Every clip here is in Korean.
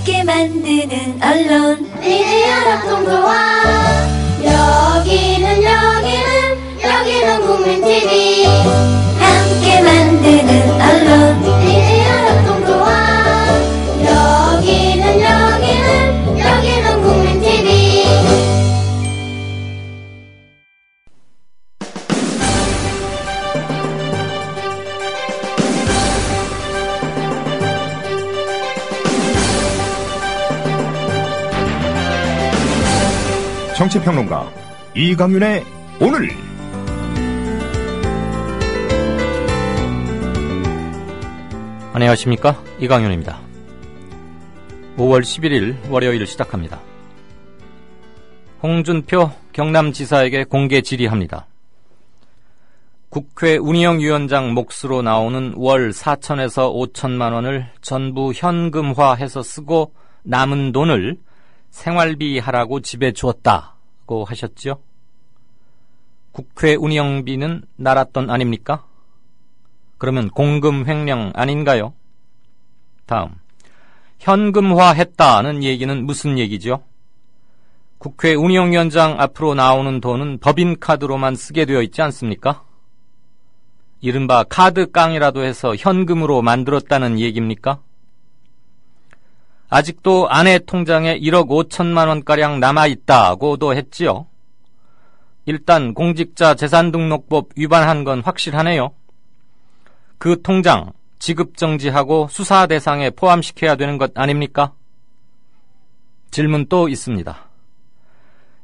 함께 만드는 언론 미디어 협동조합. 여기는 국민TV. 함께 만드는 언론 미디어 협동조합. 여기는 국민TV. 정치평론가 이강윤의 오늘. 안녕하십니까, 이강윤입니다. 5월 11일 월요일 시작합니다. 홍준표 경남지사에게 공개 질의합니다. 국회 운영위원장 몫으로 나오는 월 4천에서 5천만 원을 전부 현금화해서 쓰고 남은 돈을 생활비 하라고 집에 주었다고 하셨죠? 국회 운영비는 나라 돈 아닙니까? 그러면 공금 횡령 아닌가요? 다음, 현금화했다는 얘기는 무슨 얘기죠? 국회 운영위원장 앞으로 나오는 돈은 법인카드로만 쓰게 되어 있지 않습니까? 이른바 카드깡이라도 해서 현금으로 만들었다는 얘기입니까? 아직도 아내 통장에 1억 5천만 원가량 남아있다고도 했지요. 일단 공직자 재산등록법 위반한 건 확실하네요. 그 통장 지급정지하고 수사 대상에 포함시켜야 되는 것 아닙니까? 질문 또 있습니다.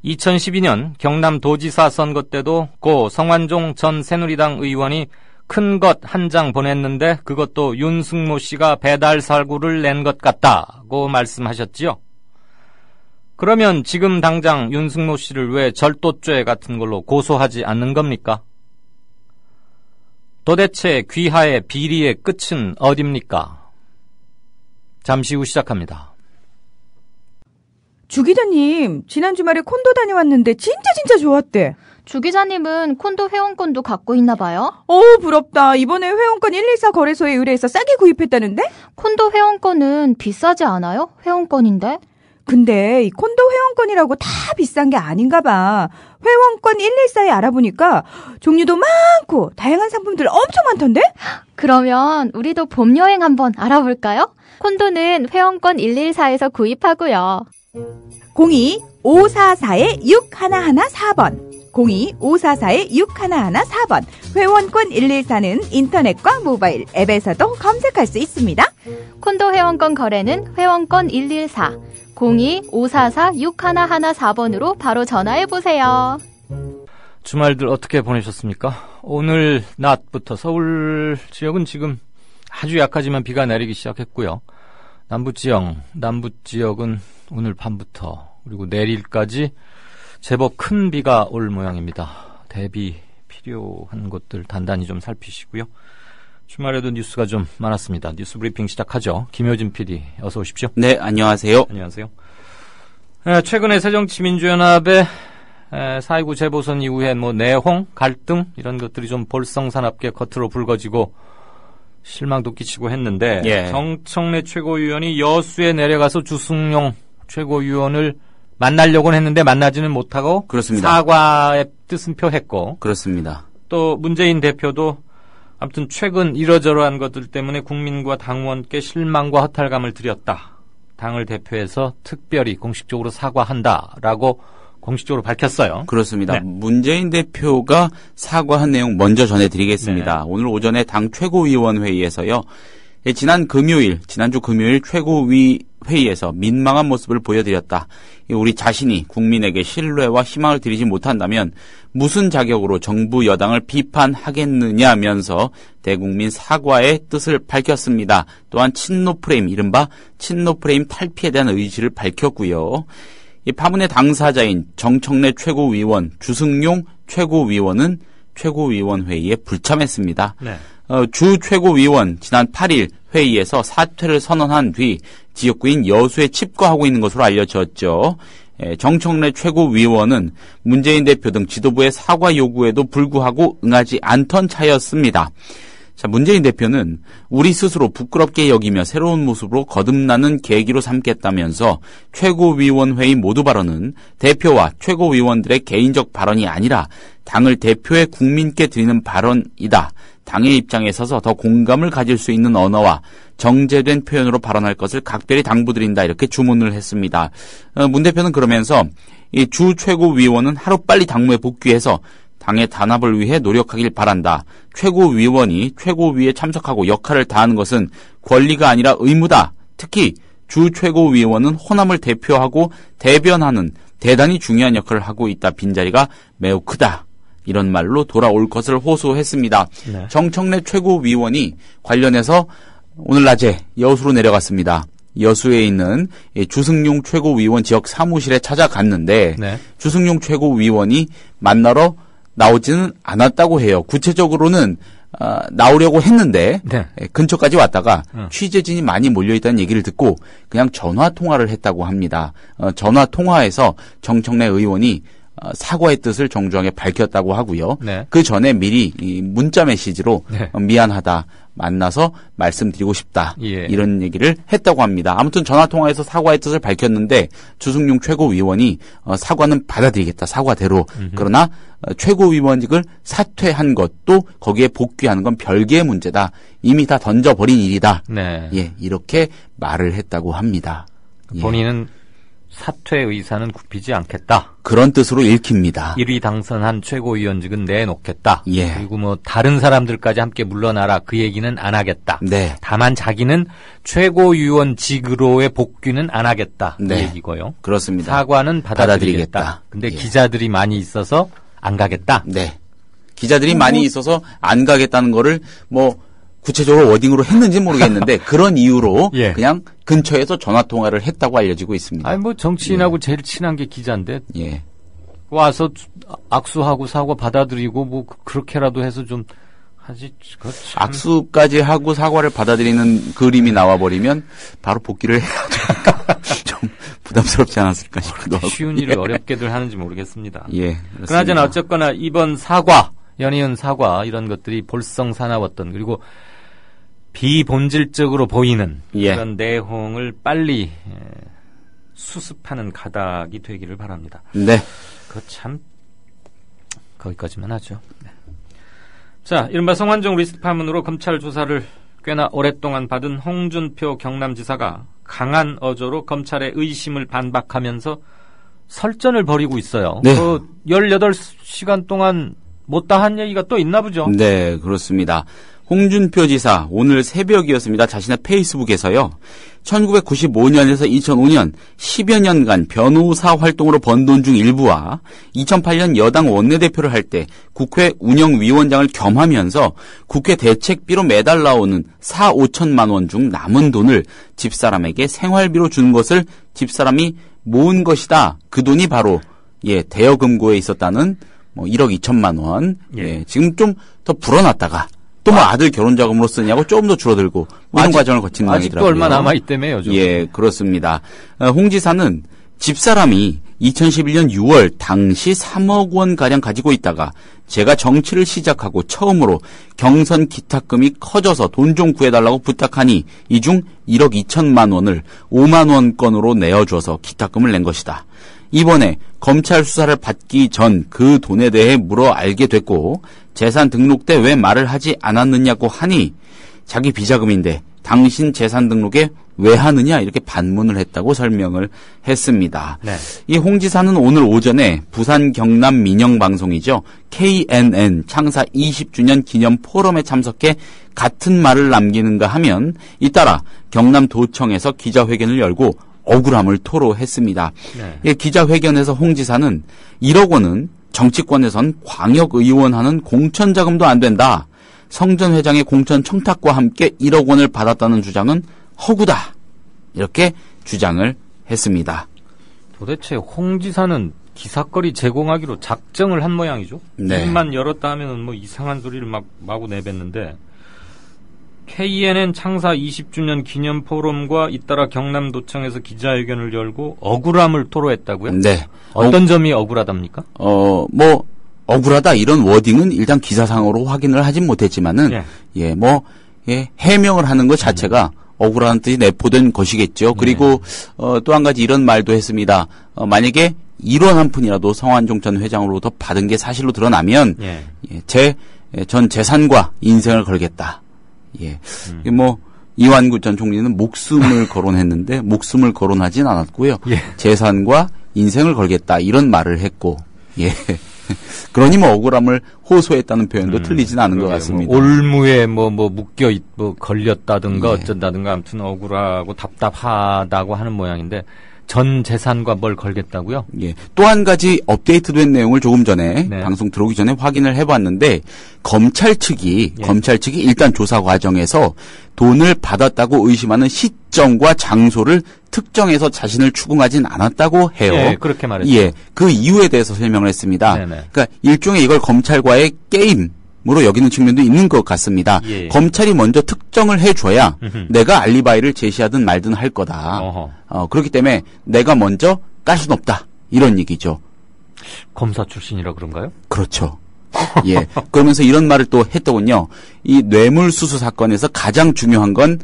2012년 경남도지사 선거 때도 고 성완종 전 새누리당 의원이 큰 것 한 장 보냈는데 그것도 윤승모 씨가 배달 사고를 낸 것 같다고 말씀하셨지요. 그러면 지금 당장 윤승모 씨를 왜 절도죄 같은 걸로 고소하지 않는 겁니까? 도대체 귀하의 비리의 끝은 어딥니까? 잠시 후 시작합니다. 주 기자님, 지난 주말에 콘도 다녀왔는데 진짜 좋았대. 주 기자님은 콘도 회원권도 갖고 있나 봐요? 부럽다. 이번에 회원권 114 거래소에 의뢰해서 싸게 구입했다는데? 콘도 회원권은 비싸지 않아요? 회원권인데? 근데 이 콘도 회원권이라고 다 비싼 게 아닌가 봐. 회원권 114에 알아보니까 종류도 많고 다양한 상품들 엄청 많던데? 그러면 우리도 봄 여행 한번 알아볼까요? 콘도는 회원권 114에서 구입하고요. 02-544-6114번 02-544-6114번 회원권 114는 인터넷과 모바일 앱에서도 검색할 수 있습니다. 콘도 회원권 거래는 회원권 114 02-544-6114번으로 바로 전화해보세요. 주말들 어떻게 보내셨습니까? 오늘 낮부터 서울 지역은 지금 아주 약하지만 비가 내리기 시작했고요. 남부지역은 오늘 밤부터 그리고 내일까지 제법 큰 비가 올 모양입니다. 대비 필요한 것들 단단히 좀 살피시고요. 주말에도 뉴스가 좀 많았습니다. 뉴스 브리핑 시작하죠. 김효진 PD 어서 오십시오. 네, 안녕하세요. 안녕하세요. 최근에 새정치민주연합의 4.29 재보선 이후에 내홍, 갈등 이런 것들이 좀 볼썽사납게 겉으로 불거지고 실망도 끼치고 했는데 정청래 최고위원이 여수에 내려가서 주승용 최고위원을 만나려고는 했는데 만나지는 못하고 그렇습니다. 사과의 뜻은 표했고 그렇습니다. 또 문재인 대표도 아무튼 최근 이러저러한 것들 때문에 국민과 당원께 실망과 허탈감을 드렸다. 당을 대표해서 특별히 공식적으로 사과한다라고 공식적으로 밝혔어요. 그렇습니다. 네. 문재인 대표가 사과한 내용 먼저 전해드리겠습니다. 네. 오늘 오전에 당 최고위원회의에서요. 지난주 금요일 최고위 회의에서 민망한 모습을 보여드렸다. 우리 자신이 국민에게 신뢰와 희망을 드리지 못한다면 무슨 자격으로 정부 여당을 비판하겠느냐면서 대국민 사과의 뜻을 밝혔습니다. 또한 이른바 친노 프레임 탈피에 대한 의지를 밝혔고요. 이 파문의 당사자인 정청래 최고위원, 주승용 최고위원은 최고위원 회의에 불참했습니다. 네. 주 최고위원 지난 8일 회의에서 사퇴를 선언한 뒤 지역구인 여수에 칩거하고 있는 것으로 알려졌죠. 정청래 최고위원은 문재인 대표 등 지도부의 사과 요구에도 불구하고 응하지 않던 차였습니다. 자, 문재인 대표는 우리 스스로 부끄럽게 여기며 새로운 모습으로 거듭나는 계기로 삼겠다면서 최고위원회의 모두 발언은 대표와 최고위원들의 개인적 발언이 아니라 당을 대표해 국민께 드리는 발언이다. 당의 입장에 서서 더 공감을 가질 수 있는 언어와 정제된 표현으로 발언할 것을 각별히 당부드린다. 이렇게 주문을 했습니다. 문 대표는 그러면서 이 주 최고위원은 하루빨리 당무에 복귀해서 당의 단합을 위해 노력하길 바란다. 최고위원이 최고위에 참석하고 역할을 다하는 것은 권리가 아니라 의무다. 특히 주 최고위원은 호남을 대표하고 대변하는 대단히 중요한 역할을 하고 있다. 빈자리가 매우 크다. 이런 말로 돌아올 것을 호소했습니다. 네. 정청래 최고위원이 관련해서 오늘 낮에 여수로 내려갔습니다. 여수에 있는 주승용 최고위원 지역 사무실에 찾아갔는데 네. 주승용 최고위원이 만나러 나오지는 않았다고 해요. 구체적으로는 나오려고 했는데 네. 근처까지 왔다가 취재진이 많이 몰려있다는 얘기를 듣고 그냥 전화통화를 했다고 합니다. 전화통화에서 정청래 의원이 사과의 뜻을 정중하게 밝혔다고 하고요. 네. 그 전에 미리 이 문자 메시지로 네. 미안하다, 만나서 말씀드리고 싶다, 예. 이런 얘기를 했다고 합니다. 아무튼 전화통화에서 사과의 뜻을 밝혔는데 주승용 최고위원이 사과는 받아들이겠다, 사과대로. 그러나 최고위원직을 사퇴한 것도 거기에 복귀하는 건 별개의 문제다. 이미 다 던져버린 일이다. 네. 예, 이렇게 말을 했다고 합니다. 예. 본인은 사퇴 의사는 굽히지 않겠다. 그런 뜻으로 읽힙니다. 1위 당선한 최고위원직은 내놓겠다. 예. 그리고 뭐 다른 사람들까지 함께 물러나라. 그 얘기는 안 하겠다. 네. 다만 자기는 최고위원직으로의 복귀는 안 하겠다. 그 네. 얘기고요. 그렇습니다. 사과는 받아들이겠다. 받아들이겠다. 근데 예. 기자들이 많이 있어서 안 가겠다. 네. 기자들이 많이 있어서 안 가겠다는 거를 뭐 구체적으로 워딩으로 했는지 모르겠는데 그런 이유로 예. 그냥 근처에서 전화 통화를 했다고 알려지고 있습니다. 아니 뭐 정치인하고 제일 친한 게 기자인데 예. 와서 악수하고 사과 받아들이고 뭐 그렇게라도 해서 좀 하지. 악수까지 하고 사과를 받아들이는 그림이 나와버리면 바로 복귀를 해야 되니까 좀 부담스럽지 않았을까 싶기도 하고. 쉬운 일을 어렵게들 하는지 모르겠습니다. 예. 그나저나 어쨌거나 이번 사과, 연이은 사과 이런 것들이 볼썽사나웠던 그리고 비본질적으로 보이는 예. 그런 내용을 빨리 수습하는 가닥이 되기를 바랍니다. 네. 그 참 거기까지만 하죠. 네. 자, 이른바 성완종 리스트 파문으로 검찰 조사를 꽤나 오랫동안 받은 홍준표 경남지사가 강한 어조로 검찰의 의심을 반박하면서 설전을 벌이고 있어요. 네. 그 18시간 동안 못다 한 얘기가 또 있나 보죠. 네, 그렇습니다. 홍준표 지사 오늘 새벽이었습니다. 자신의 페이스북에서요. 1995년에서 2005년 10여 년간 변호사 활동으로 번 돈 중 일부와 2008년 여당 원내대표를 할 때 국회 운영위원장을 겸하면서 국회 대책비로 매달 나오는 4, 5천만 원 중 남은 돈을 집사람에게 생활비로 준 것을 집사람이 모은 것이다. 그 돈이 바로 대여금고에 있었다는 1억 2천만 원. 예. 지금 좀 더 불어났다가 또 뭐 아들 결혼 자금으로 쓰냐고 조금 더 줄어들고 이런 과정을 거친 아직도 모양이더라고요. 얼마 남아있다며요. 요즘. 예, 그렇습니다. 홍 지사는 집사람이 2011년 6월 당시 3억 원 가량 가지고 있다가 제가 정치를 시작하고 처음으로 경선 기탁금이 커져서 돈 좀 구해달라고 부탁하니 이 중 1억 2천만 원을 5만 원권으로 내어줘서 기탁금을 낸 것이다. 이번에 검찰 수사를 받기 전 그 돈에 대해 물어 알게 됐고 재산 등록 때 왜 말을 하지 않았느냐고 하니 자기 비자금인데 당신 재산 등록에 왜 하느냐 이렇게 반문을 했다고 설명을 했습니다. 네. 이 홍 지사는 오늘 오전에 부산 경남 민영방송이죠. KNN 창사 20주년 기념 포럼에 참석해 같은 말을 남기는가 하면 잇따라 경남도청에서 기자회견을 열고 억울함을 토로했습니다. 네. 예, 기자회견에서 홍 지사는 1억 원은 정치권에선 광역의원 하는 공천자금도 안 된다. 성전 회장의 공천 청탁과 함께 1억 원을 받았다는 주장은 허구다. 이렇게 주장을 했습니다. 도대체 홍 지사는 기사거리 제공하기로 작정을 한 모양이죠. 네. 입만 열었다 하면은 뭐 이상한 소리를 막 마구 내뱉는데 KNN 창사 20주년 기념 포럼과 잇따라 경남도청에서 기자회견을 열고 억울함을 토로했다고요? 네. 어떤 점이 억울하답니까? 억울하다 이런 워딩은 일단 기사상으로 확인을 하진 못했지만은 해명을 하는 것 자체가 억울한 뜻이 내포된 것이겠죠. 그리고 또 한 가지 이런 말도 했습니다. 만약에 1원 한 푼이라도 성완종 전 회장으로부터 받은 게 사실로 드러나면 제 전 재산과 인생을 걸겠다. 이완구 전 총리는 목숨을 거론했는데 목숨을 거론하진 않았고요. 재산과 인생을 걸겠다 이런 말을 했고 그러니 억울함을 호소했다는 표현도 틀리진 않은 것 같습니다. 올무에 걸렸다든가 어쩐다든가 아무튼 억울하고 답답하다고 하는 모양인데 전 재산과 뭘 걸겠다고요? 또 한 가지 업데이트된 내용을 조금 전에 방송 들어오기 전에 확인을 해봤는데 검찰 측이 일단 조사 과정에서 돈을 받았다고 의심하는 시점과 장소를 특정해서 자신을 추궁하진 않았다고 해요. 그렇게 말했죠. 그 이유에 대해서 설명을 했습니다. 그러니까 일종의 이걸 검찰과의 게임으로 여기는 측면도 있는 것 같습니다. 검찰이 먼저 특정을 해줘야 내가 알리바이를 제시하든 말든 할 거다. 그렇기 때문에 내가 먼저 깔 수는 없다. 이런 얘기죠. 검사 출신이라 그런가요? 그렇죠. 그러면서 이런 말을 또 했더군요. 이 뇌물수수 사건에서 가장 중요한 건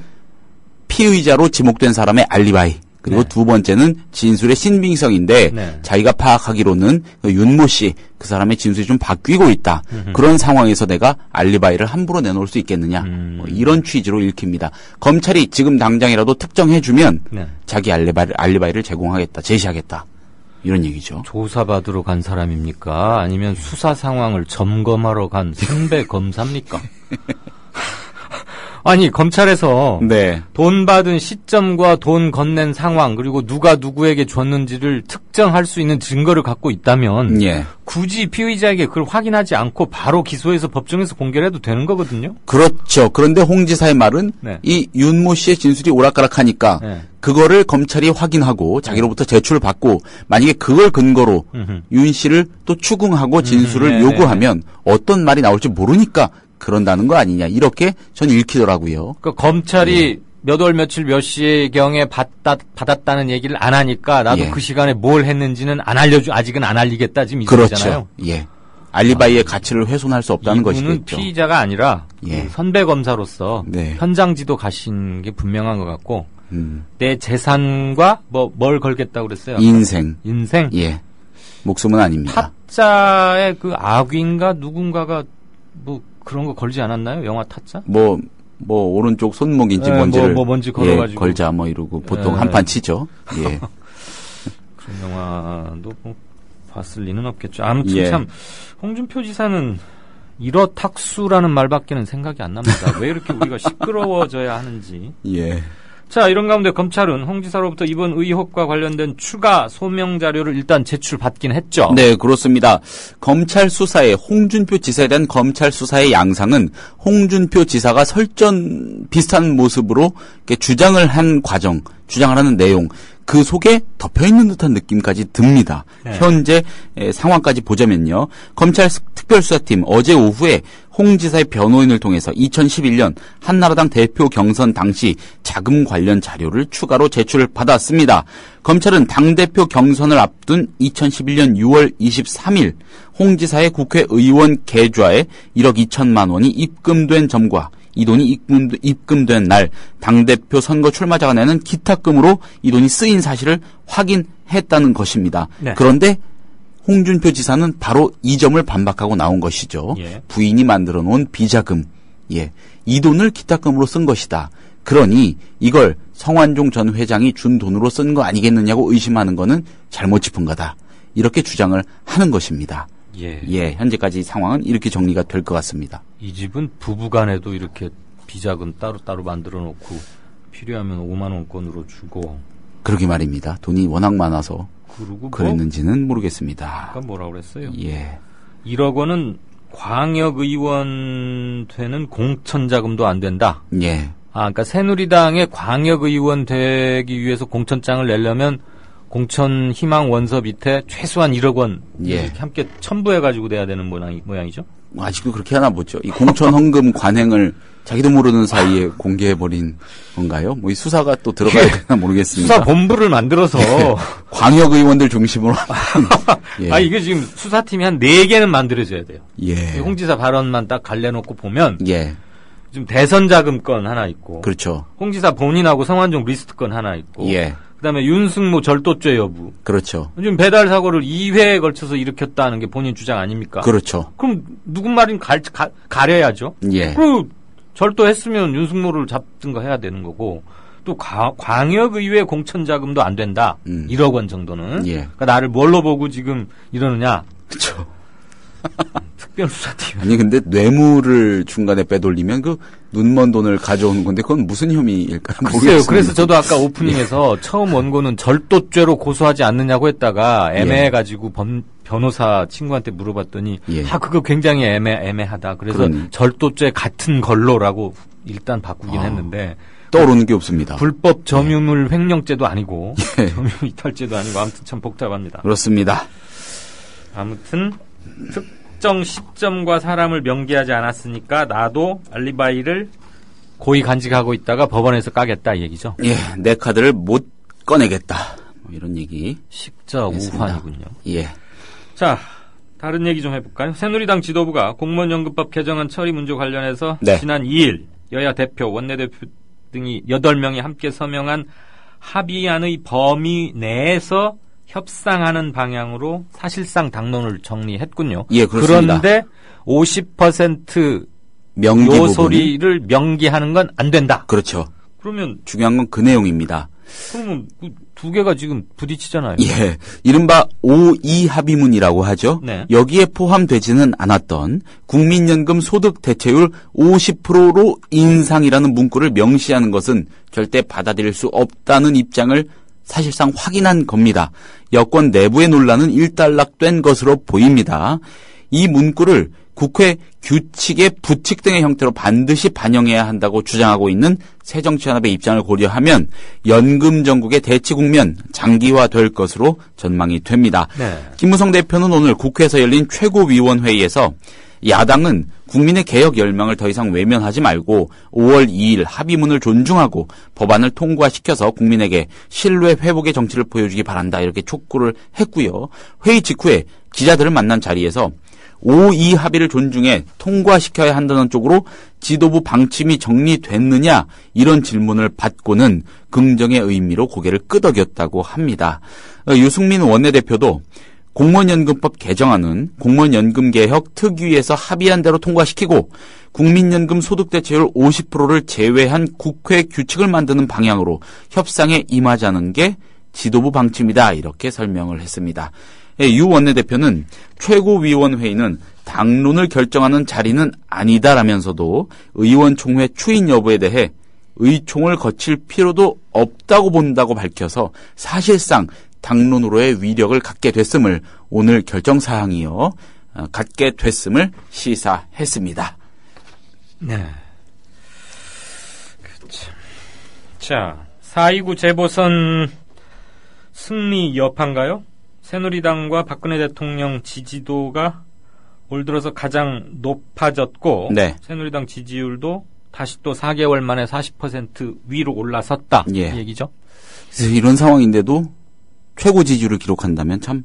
피의자로 지목된 사람의 알리바이. 그리고 두 번째는 진술의 신빙성인데 자기가 파악하기로는 윤모 씨 그 사람의 진술이 좀 바뀌고 있다. 그런 상황에서 내가 알리바이를 함부로 내놓을 수 있겠느냐. 이런 취지로 읽힙니다. 검찰이 지금 당장이라도 특정해주면 자기 알리바이를 제공하겠다. 제시하겠다. 이런 얘기죠. 조사받으러 간 사람입니까? 아니면 수사 상황을 점검하러 간 선배 검사입니까? 아니 검찰에서 돈 받은 시점과 돈 건넨 상황 그리고 누가 누구에게 줬는지를 특정할 수 있는 증거를 갖고 있다면 굳이 피의자에게 그걸 확인하지 않고 바로 기소해서 법정에서 공개를 해도 되는 거거든요. 그렇죠. 그런데 홍 지사의 말은 이 윤모 씨의 진술이 오락가락하니까 그거를 검찰이 확인하고 자기로부터 제출을 받고 만약에 그걸 근거로 윤 씨를 또 추궁하고 진술을 요구하면 어떤 말이 나올지 모르니까 그런다는 거 아니냐 이렇게 전 읽히더라고요. 그러니까 검찰이 몇 월 며칠 몇 시경에 받았다는 얘기를 안 하니까 나도 그 시간에 뭘 했는지는 아직은 안 알리겠다 지금 이 소리잖아요. 알리바이의 가치를 훼손할 수 없다는 것이겠죠. 이분은 피의자가 아니라 선배 검사로서 현장지도 가신 게 분명한 것 같고 내 재산과 뭘 걸겠다고 그랬어요? 인생. 목숨은 아닙니다. 타짜의 그 악인가 누군가가 그런 거 걸지 않았나요? 영화 타짜? 오른쪽 손목인지 뭔지를 뭔지 걸어가지고 걸자 이러고 보통 한판 치죠. 그런 영화도 봤을 리는 없겠죠. 아무튼 참 홍준표 지사는 이러탁수라는 말밖에는 생각이 안 납니다. 왜 이렇게 우리가 시끄러워져야 하는지. 자, 이런 가운데 검찰은 홍 지사로부터 이번 의혹과 관련된 추가 소명 자료를 일단 제출받긴 했죠. 네, 그렇습니다. 검찰 수사에 홍준표 지사에 대한 검찰 수사의 양상은 홍준표 지사가 설전 비슷한 모습으로 이렇게 주장을 한 과정, 주장을 하는 내용 그 속에 덮여있는 듯한 느낌까지 듭니다. 현재 상황까지 보자면요. 검찰 특별수사팀 어제 오후에 홍 지사의 변호인을 통해서 2011년 한나라당 대표 경선 당시 자금 관련 자료를 추가로 제출받았습니다. 검찰은 당대표 경선을 앞둔 2011년 6월 23일 홍 지사의 국회의원 계좌에 1억 2천만 원이 입금된 점과 이 돈이 입금된 날 당대표 선거 출마자가 내는 기탁금으로 이 돈이 쓰인 사실을 확인했다는 것입니다. 그런데 홍준표 지사는 바로 이 점을 반박하고 나온 것이죠. 부인이 만들어 놓은 비자금. 이 돈을 기탁금으로 쓴 것이다. 그러니 이걸 성완종 전 회장이 준 돈으로 쓴 거 아니겠느냐고 의심하는 거는 잘못 짚은 거다. 이렇게 주장을 하는 것입니다. 현재까지 상황은 이렇게 정리가 될 것 같습니다. 이 집은 부부간에도 이렇게 비자금 따로 만들어 놓고 필요하면 5만 원권으로 주고. 그러게 말입니다. 돈이 워낙 많아서 그랬는지는 모르겠습니다. 아까 뭐라고 그랬어요? 1억 원은 광역의원 되는 공천자금도 안 된다. 그러니까 새누리당의 광역의원 되기 위해서 공천장을 내려면 공천 희망 원서 밑에 최소한 1억 원 이렇게 함께 첨부해가지고 내야 되는 모양이죠? 아직도 그렇게 하나 보죠. 이 공천 헌금 관행을 자기도 모르는 사이에 공개해버린 건가요? 뭐 이 수사가 또 들어가야 되나 모르겠습니다. 수사 본부를 만들어서 광역 의원들 중심으로. 예. 이게 지금 수사팀이 한 4개는 만들어져야 돼요. 예. 홍 지사 발언만 딱 갈려놓고 보면 예. 지금 대선 자금건 하나 있고, 그렇죠. 홍 지사 본인하고 성완종 리스트건 하나 있고, 예. 그다음에 윤승모 절도죄 여부. 그렇죠. 지금 배달 사고를 2회에 걸쳐서 일으켰다는 게 본인 주장 아닙니까? 그렇죠. 그럼 누군 말인 가려야죠. 예. 그리고 절도했으면 윤승모를 잡든가 해야 되는 거고, 또 광역의회 공천자금도 안 된다. 1억 원 정도는. 예. 그러니까 나를 뭘로 보고 지금 이러느냐. 그렇죠. 특별수사팀. 아니 근데 뇌물을 중간에 빼돌리면 그 눈먼 돈을 가져오는 건데 그건 무슨 혐의일까 글쎄요. 모르겠습니다. 그래서 저도 아까 오프닝에서 처음 원고는 절도죄로 고소하지 않느냐고 했다가 애매해가지고 변호사 친구한테 물어봤더니 예. 그거 굉장히 애매하다. 그래서 그러니. 절도죄 같은 걸로라고 일단 바꾸긴 했는데 떠오르는 게 없습니다. 불법 점유물 횡령죄도 아니고 예. 점유 이탈죄도 아니고 아무튼 참 복잡합니다. 그렇습니다. 아무튼 특정 시점과 사람을 명기하지 않았으니까 나도 알리바이를 고의 간직하고 있다가 법원에서 까겠다 이 얘기죠. 예, 내 카드를 못 꺼내겠다. 뭐 이런 얘기. 십자우환이군요. 예. 자, 다른 얘기 좀 해볼까요? 새누리당 지도부가 공무원연금법 개정안 처리 문제 관련해서 네. 지난 2일 여야 대표, 원내대표 등이 8명이 함께 서명한 합의안의 범위 내에서 협상하는 방향으로 사실상 당론을 정리했군요. 예, 그렇습니다. 그런데 50% 명기 부분은 요소리를 명기하는 건 안 된다. 그렇죠. 그러면 중요한 건 그 내용입니다. 그러면 두 개가 지금 부딪히잖아요. 예, 이른바 5.2 합의문이라고 하죠. 네. 여기에 포함되지는 않았던 국민연금 소득 대체율 50%로 인상이라는 문구를 명시하는 것은 절대 받아들일 수 없다는 입장을 사실상 확인한 겁니다. 여권 내부의 논란은 일단락된 것으로 보입니다. 이 문구를 국회 규칙의 부칙 등의 형태로 반드시 반영해야 한다고 주장하고 있는 새정치연합의 입장을 고려하면 연금 전국의 대치 국면 장기화될 것으로 전망이 됩니다. 네. 김무성 대표는 오늘 국회에서 열린 최고위원회의에서 야당은 국민의 개혁 열망을 더 이상 외면하지 말고 5월 2일 합의문을 존중하고 법안을 통과시켜서 국민에게 신뢰 회복의 정치를 보여주기 바란다 이렇게 촉구를 했고요. 회의 직후에 기자들을 만난 자리에서 5.2 합의를 존중해 통과시켜야 한다는 쪽으로 지도부 방침이 정리됐느냐 이런 질문을 받고는 긍정의 의미로 고개를 끄덕였다고 합니다. 유승민 원내대표도 공무원연금법 개정안은 공무원연금개혁 특위에서 합의한 대로 통과시키고 국민연금 소득대체율 50%를 제외한 국회 규칙을 만드는 방향으로 협상에 임하자는 게 지도부 방침이다 이렇게 설명을 했습니다. 유 원내대표는 최고위원회의는 당론을 결정하는 자리는 아니다라면서도 의원총회 추인 여부에 대해 의총을 거칠 필요도 없다고 본다고 밝혀서 사실상 당론으로의 위력을 갖게 됐음을 오늘 결정사항이요. 갖게 됐음을 시사했습니다. 네. 그렇죠. 자, 4.29 재보선 승리 여파인가요? 새누리당과 박근혜 대통령 지지도가 올 들어서 가장 높아졌고 네. 새누리당 지지율도 다시 또 4개월 만에 40% 위로 올라섰다. 예. 이 얘기죠. 그래서 이런 상황인데도 최고 지지율을 기록한다면 참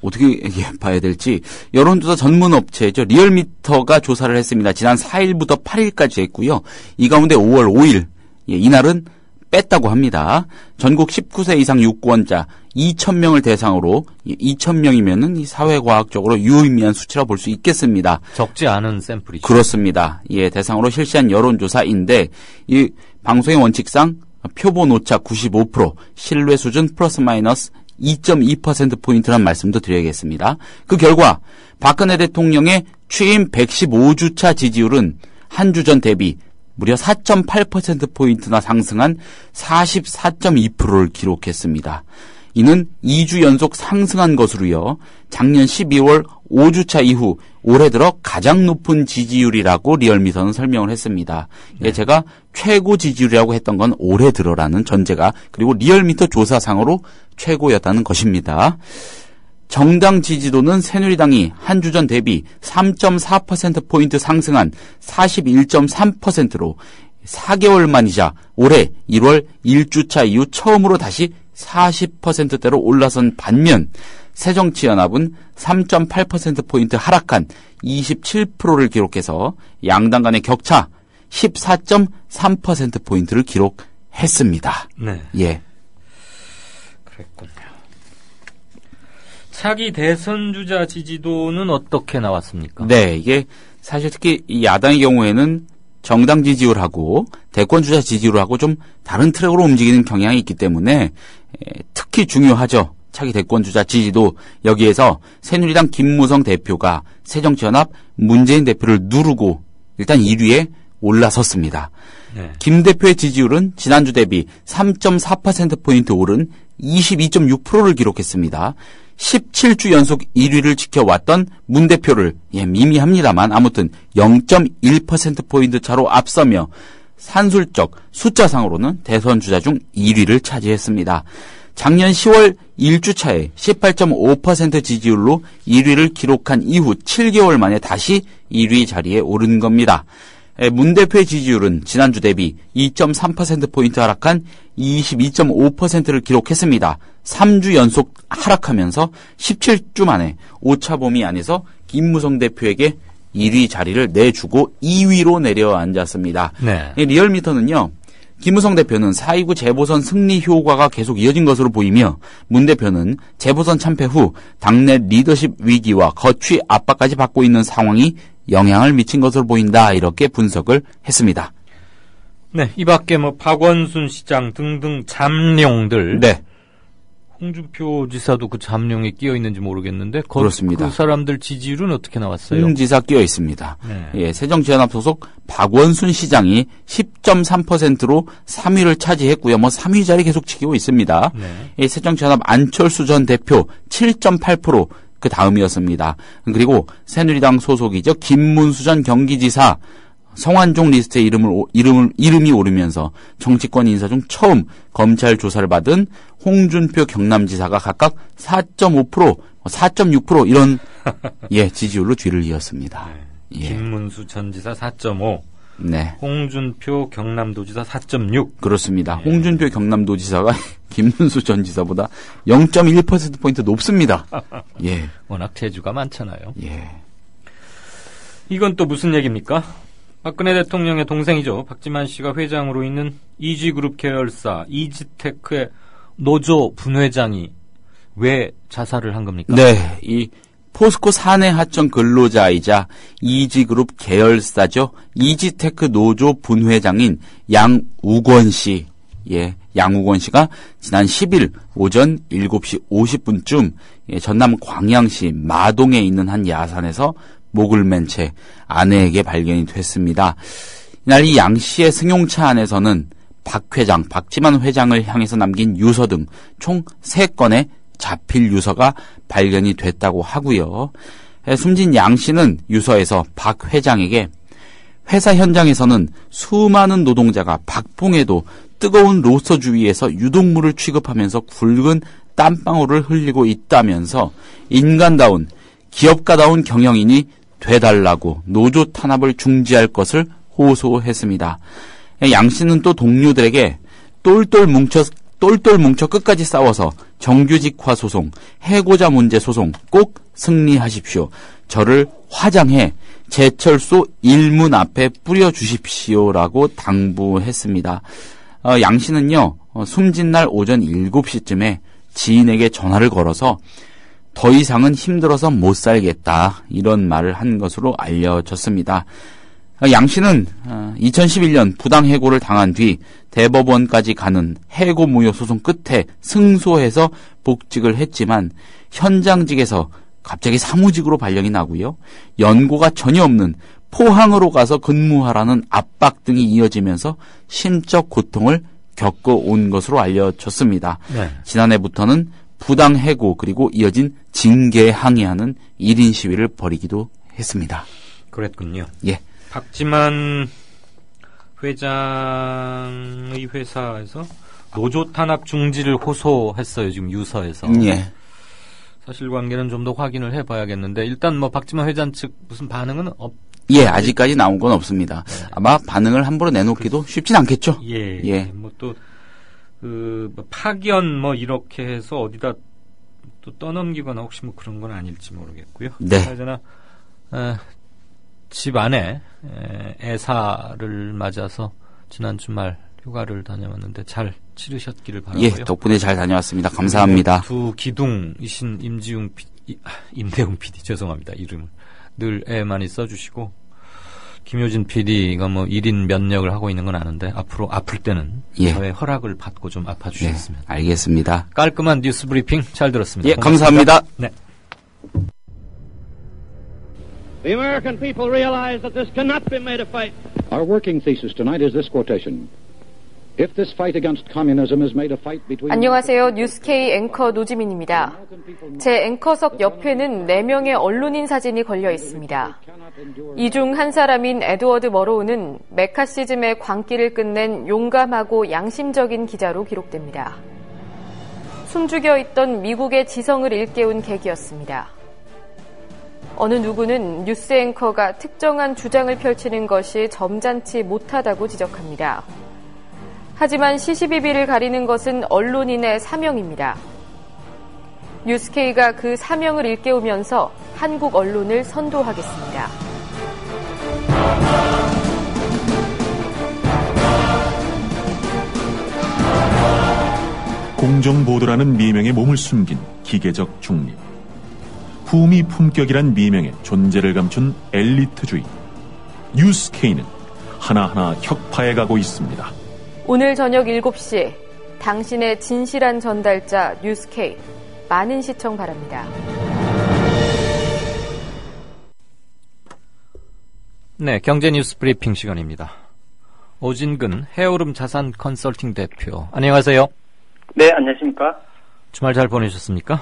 어떻게 봐야 될지 여론조사 전문 업체죠. 리얼미터가 조사를 했습니다. 지난 4일부터 8일까지 했고요. 이 가운데 5월 5일 이날은 뺐다고 합니다. 전국 19세 이상 유권자 2,000명을 대상으로 2,000명이면은 이 사회과학적으로 유의미한 수치라 볼 수 있겠습니다. 적지 않은 샘플이죠. 그렇습니다. 예, 대상으로 실시한 여론조사인데 이 방송의 원칙상 표본 오차 95%, 신뢰 수준 플러스 마이너스 2.2%포인트란 말씀도 드려야겠습니다. 그 결과 박근혜 대통령의 취임 115주차 지지율은 한 주 전 대비 무려 4.8%포인트나 상승한 44.2%를 기록했습니다. 이는 2주 연속 상승한 것으로요. 작년 12월 5주차 이후 올해 들어 가장 높은 지지율이라고 리얼미터는 설명을 했습니다. 네. 제가 최고 지지율이라고 했던 건 올해 들어라는 전제가 그리고 리얼미터 조사상으로 최고였다는 것입니다. 정당 지지도는 새누리당이 한 주 전 대비 3.4%포인트 상승한 41.3%로 4개월 만이자 올해 1월 1주차 이후 처음으로 다시 40%대로 올라선 반면 새정치연합은 3.8%포인트 하락한 27%를 기록해서 양당 간의 격차 14.3%포인트를 기록했습니다. 네. 예. 그랬군요. 차기 대선 주자 지지도는 어떻게 나왔습니까? 네, 이게 사실 특히 이 야당의 경우에는 정당 지지율하고 대권 주자 지지율하고 좀 다른 트랙으로 움직이는 경향이 있기 때문에 특히 중요하죠. 차기 대권 주자 지지도. 여기에서 새누리당 김무성 대표가 새정치연합 문재인 대표를 누르고 일단 1위에 올라섰습니다. 네. 김 대표의 지지율은 지난주 대비 3.4%포인트 오른 22.6%를 기록했습니다. 17주 연속 1위를 지켜왔던 문 대표를 미미합니다만 아무튼 0.1%포인트 차로 앞서며 산술적 숫자상으로는 대선 주자 중 1위를 차지했습니다. 작년 10월 1주차에 18.5% 지지율로 1위를 기록한 이후 7개월 만에 다시 1위 자리에 오른 겁니다. 문 대표의 지지율은 지난주 대비 2.3%포인트 하락한 22.5%를 기록했습니다. 3주 연속 하락하면서 17주 만에 오차범위 안에서 김무성 대표에게 1위 자리를 내주고 2위로 내려앉았습니다. 네. 리얼미터는요. 김무성 대표는 4.29 재보선 승리 효과가 계속 이어진 것으로 보이며 문 대표는 재보선 참패 후 당내 리더십 위기와 거취 압박까지 받고 있는 상황이 영향을 미친 것으로 보인다. 이렇게 분석을 했습니다. 네, 이 밖에 박원순 시장 등등 잠룡들. 네. 홍준표 지사도 그 잠룡에 끼어 있는지 모르겠는데 그렇습니다. 그 사람들 지지율은 어떻게 나왔어요? 홍 지사 끼어 있습니다. 네. 예, 새정치연합 소속 박원순 시장이 10.3%로 3위를 차지했고요. 3위 자리 계속 지키고 있습니다. 네. 예, 새정치연합 안철수 전 대표 7.8%, 그 다음이었습니다. 그리고 새누리당 소속이죠. 김문수 전 경기지사 성완종 리스트에 이름이 오르면서 정치권 인사 중 처음 검찰 조사를 받은 홍준표 경남지사가 각각 4.5%, 4.6% 이런 지지율로 뒤를 이었습니다. 네. 예. 김문수 전 지사 4.5, 네. 홍준표 경남도지사 4.6. 그렇습니다. 예. 홍준표 경남도지사가 김문수 전 지사보다 0.1%포인트 높습니다. 예. 워낙 재주가 많잖아요. 예. 이건 또 무슨 얘기입니까? 박근혜 대통령의 동생이죠. 박지만 씨가 회장으로 있는 이지그룹 계열사 이지테크의 노조 분회장이 왜 자살을 한 겁니까? 네, 이 포스코 사내 하청 근로자이자 이지그룹 계열사죠. 이지테크 노조 분회장인 양우권 씨. 예, 양우권 씨가 지난 10일 오전 7시 50분쯤 전남 광양시 마동에 있는 한 야산에서 목을 맨 채 아내에게 발견이 됐습니다. 이날 이 양 씨의 승용차 안에서는 박 회장, 박지만 회장을 향해서 남긴 유서 등 총 3건의 자필 유서가 발견이 됐다고 하고요. 숨진 양 씨는 유서에서 박 회장에게 회사 현장에서는 수많은 노동자가 박봉에도 뜨거운 로스터 주위에서 유독물을 취급하면서 굵은 땀방울을 흘리고 있다면서 인간다운 기업가다운 경영인이 되달라고 노조 탄압을 중지할 것을 호소했습니다. 양 씨는 또 동료들에게 똘똘 뭉쳐 끝까지 싸워서 정규직화 소송, 해고자 문제 소송 꼭 승리하십시오. 저를 화장해 제철소 일문 앞에 뿌려주십시오라고 당부했습니다. 양 씨는요, 숨진 날 오전 7시쯤에 지인에게 전화를 걸어서 더 이상은 힘들어서 못 살겠다 이런 말을 한 것으로 알려졌습니다. 양 씨는 2011년 부당해고를 당한 뒤 대법원까지 가는 해고무효 소송 끝에 승소해서 복직을 했지만 현장직에서 갑자기 사무직으로 발령이 나고요. 연고가 전혀 없는 포항으로 가서 근무하라는 압박 등이 이어지면서 심적 고통을 겪어온 것으로 알려졌습니다. 네. 지난해부터는 부당해고 그리고 이어진 징계에 항의하는 1인 시위를 벌이기도 했습니다. 그랬군요. 예. 박지만 회장의 회사에서 노조 탄압 중지를 호소했어요. 지금 유서에서. 예. 사실관계는 좀 더 확인을 해봐야겠는데 일단 뭐 박지만 회장 측 무슨 반응은 예, 아직까지 나온 건 없습니다. 네. 아마 반응을 함부로 내놓기도 쉽진 않겠죠. 예. 뭐 또 뭐 파견 뭐 이렇게 해서 어디다 또 떠넘기거나 혹시 뭐 그런 건 아닐지 모르겠고요. 네. 그러나 집 안에 애사를 맞아서 지난 주말 휴가를 다녀왔는데 잘 치르셨기를 바라고요. 예, 덕분에 잘 다녀왔습니다. 감사합니다. 두 기둥이신 임대웅 PD 죄송합니다. 이름을 늘 애 많이 써주시고 김효진 PD가 뭐 1인 면역을 하고 있는 건 아는데 앞으로 아플 때는 저의 허락을 받고 좀 아파주셨으면. 네, 알겠습니다. 깔끔한 뉴스 브리핑 잘 들었습니다. 예, 감사합니다. 네. The American people realize that this cannot be made a fight. Our working thesis tonight is this quotation. If this fight against communism is made a fight between... 안녕하세요. 뉴스K 앵커 노지민입니다. 제 앵커석 옆에는 4명의 언론인 사진이 걸려 있습니다. 이 중 한 사람인 에드워드 머로우는 메카시즘의 광기를 끝낸 용감하고 양심적인 기자로 기록됩니다. 숨죽여 있던 미국의 지성을 일깨운 계기였습니다. 어느 누구는 뉴스 앵커가 특정한 주장을 펼치는 것이 점잖지 못하다고 지적합니다. 하지만 시시비비를 가리는 것은 언론인의 사명입니다. 뉴스K가 그 사명을 일깨우면서 한국 언론을 선도하겠습니다. 공정보도라는 미명에 몸을 숨긴 기계적 중립. 품위 품격이란 미명의 존재를 감춘 엘리트주의. 뉴스K는 하나하나 혁파해 가고 있습니다. 오늘 저녁 7시 당신의 진실한 전달자 뉴스K 많은 시청 바랍니다. 네, 경제 뉴스 브리핑 시간입니다. 오진근 해오름 자산 컨설팅 대표. 안녕하세요. 네, 안녕하십니까? 주말 잘 보내셨습니까?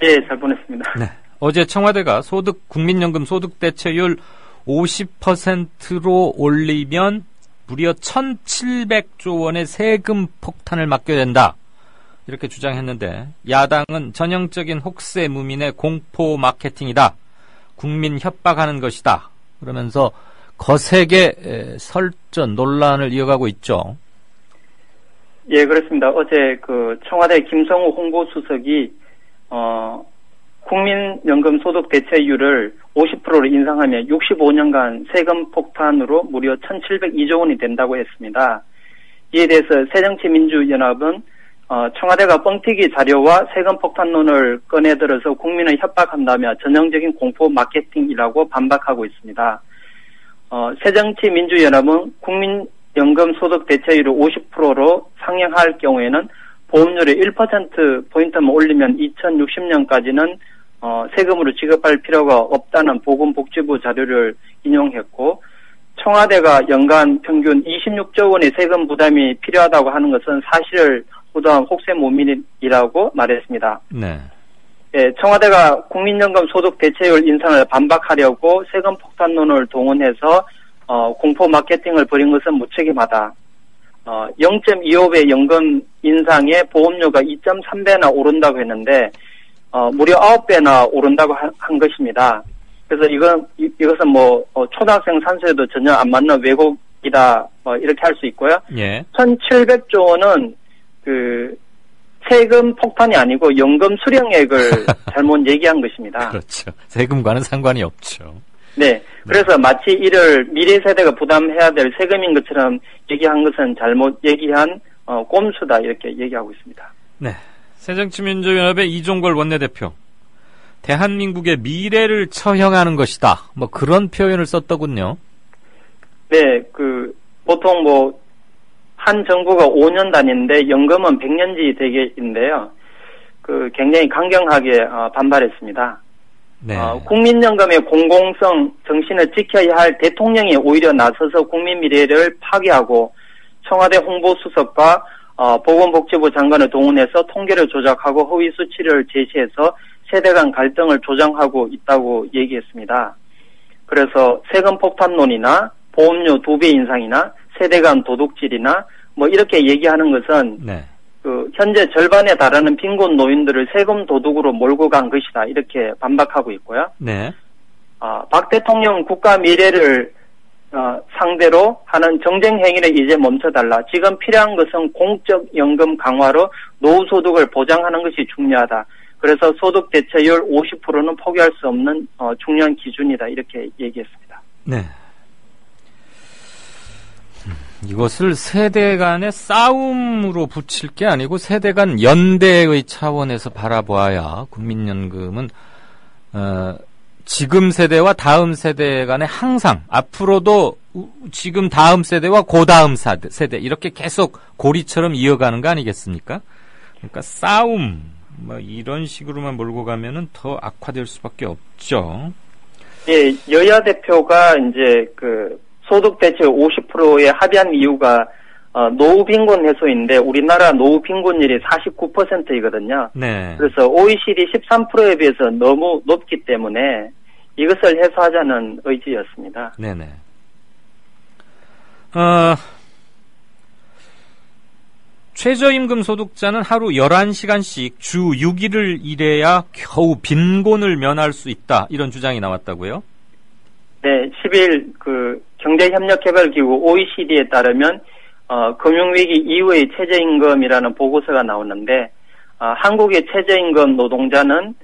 네, 잘 보냈습니다. 네. 어제 청와대가 국민연금 소득 대체율 50%로 올리면 무려 1,700조 원의 세금 폭탄을 맞게 된다. 이렇게 주장했는데 야당은 전형적인 혹세 무민의 공포 마케팅이다. 국민 협박하는 것이다. 그러면서 거세게 설전 논란을 이어가고 있죠. 예, 그렇습니다. 어제 청와대 김성우 홍보수석이 국민연금 소득 대체율을 50%로 인상하면 65년간 세금 폭탄으로 무려 1,702조 원이 된다고 했습니다. 이에 대해서 새정치민주연합은 청와대가 뻥튀기 자료와 세금 폭탄론을 꺼내들어서 국민을 협박한다며 전형적인 공포 마케팅이라고 반박하고 있습니다. 새정치민주연합은 국민연금 소득 대체율을 50%로 상향할 경우에는 보험료를 1%포인트만 올리면 2060년까지는 세금으로 지급할 필요가 없다는 보건복지부 자료를 인용했고, 청와대가 연간 평균 26조 원의 세금 부담이 필요하다고 하는 것은 사실을 호도한 혹세무민이라고 말했습니다. 네. 예, 청와대가 국민연금 소득 대체율 인상을 반박하려고 세금 폭탄론을 동원해서 공포 마케팅을 벌인 것은 무책임하다. 0.25배 연금 인상에 보험료가 2.3배나 오른다고 했는데 무려 9배나 오른다고 한 것입니다. 그래서 이것은 초등학생 산수에도 전혀 안 맞는 왜곡이다, 이렇게 할 수 있고요. 예. 1,700조 원은 세금 폭탄이 아니고 연금 수령액을 잘못 얘기한 것입니다. 그렇죠. 세금과는 상관이 없죠. 네. 그래서 마치 이를 미래 세대가 부담해야 될 세금인 것처럼 얘기한 것은 잘못 얘기한 꼼수다, 이렇게 얘기하고 있습니다. 네. 새정치민주연합의 이종걸 원내대표. 대한민국의 미래를 처형하는 것이다. 그런 표현을 썼더군요. 네. 보통 한 정부가 5년 단위인데 연금은 100년지 대계인데요. 굉장히 강경하게 반발했습니다. 네. 국민연금의 공공성 정신을 지켜야 할 대통령이 오히려 나서서 국민 미래를 파괴하고 청와대 홍보수석과 보건복지부 장관을 동원해서 통계를 조작하고 허위 수치를 제시해서 세대 간 갈등을 조장하고 있다고 얘기했습니다. 그래서 세금 폭탄론이나 보험료 2배 인상이나 세대 간 도둑질이나 이렇게 얘기하는 것은 네. 현재 절반에 달하는 빈곤 노인들을 세금 도둑으로 몰고 간 것이다. 이렇게 반박하고 있고요. 네. 박 대통령 국가 미래를 상대로 하는 정쟁 행위를 이제 멈춰달라. 지금 필요한 것은 공적 연금 강화로 노후 소득을 보장하는 것이 중요하다. 그래서 소득 대체율 50%는 포기할 수 없는 중요한 기준이다. 이렇게 얘기했습니다. 네. 이것을 세대 간의 싸움으로 붙일 게 아니고 세대 간 연대의 차원에서 바라보아야 국민연금은 지금 세대와 다음 세대 간에 항상 앞으로도 지금 다음 세대와 고다음 세대 이렇게 계속 고리처럼 이어가는 거 아니겠습니까? 그러니까 싸움 뭐 이런 식으로만 몰고 가면은 더 악화될 수밖에 없죠. 예, 여야 대표가 이제 소득 대체율 50%에 합의한 이유가 노후 빈곤 해소인데 우리나라 노후 빈곤율이 49%이거든요. 네. 그래서 OECD 13%에 비해서 너무 높기 때문에 이것을 해소하자는 의지였습니다. 네네. 최저임금 소득자는 하루 11시간씩 주 6일을 일해야 겨우 빈곤을 면할 수 있다. 이런 주장이 나왔다고요? 네, 10일 경제협력개발기구 OECD에 따르면 금융위기 이후의 최저임금이라는 보고서가 나오는데 한국의 최저임금 노동자는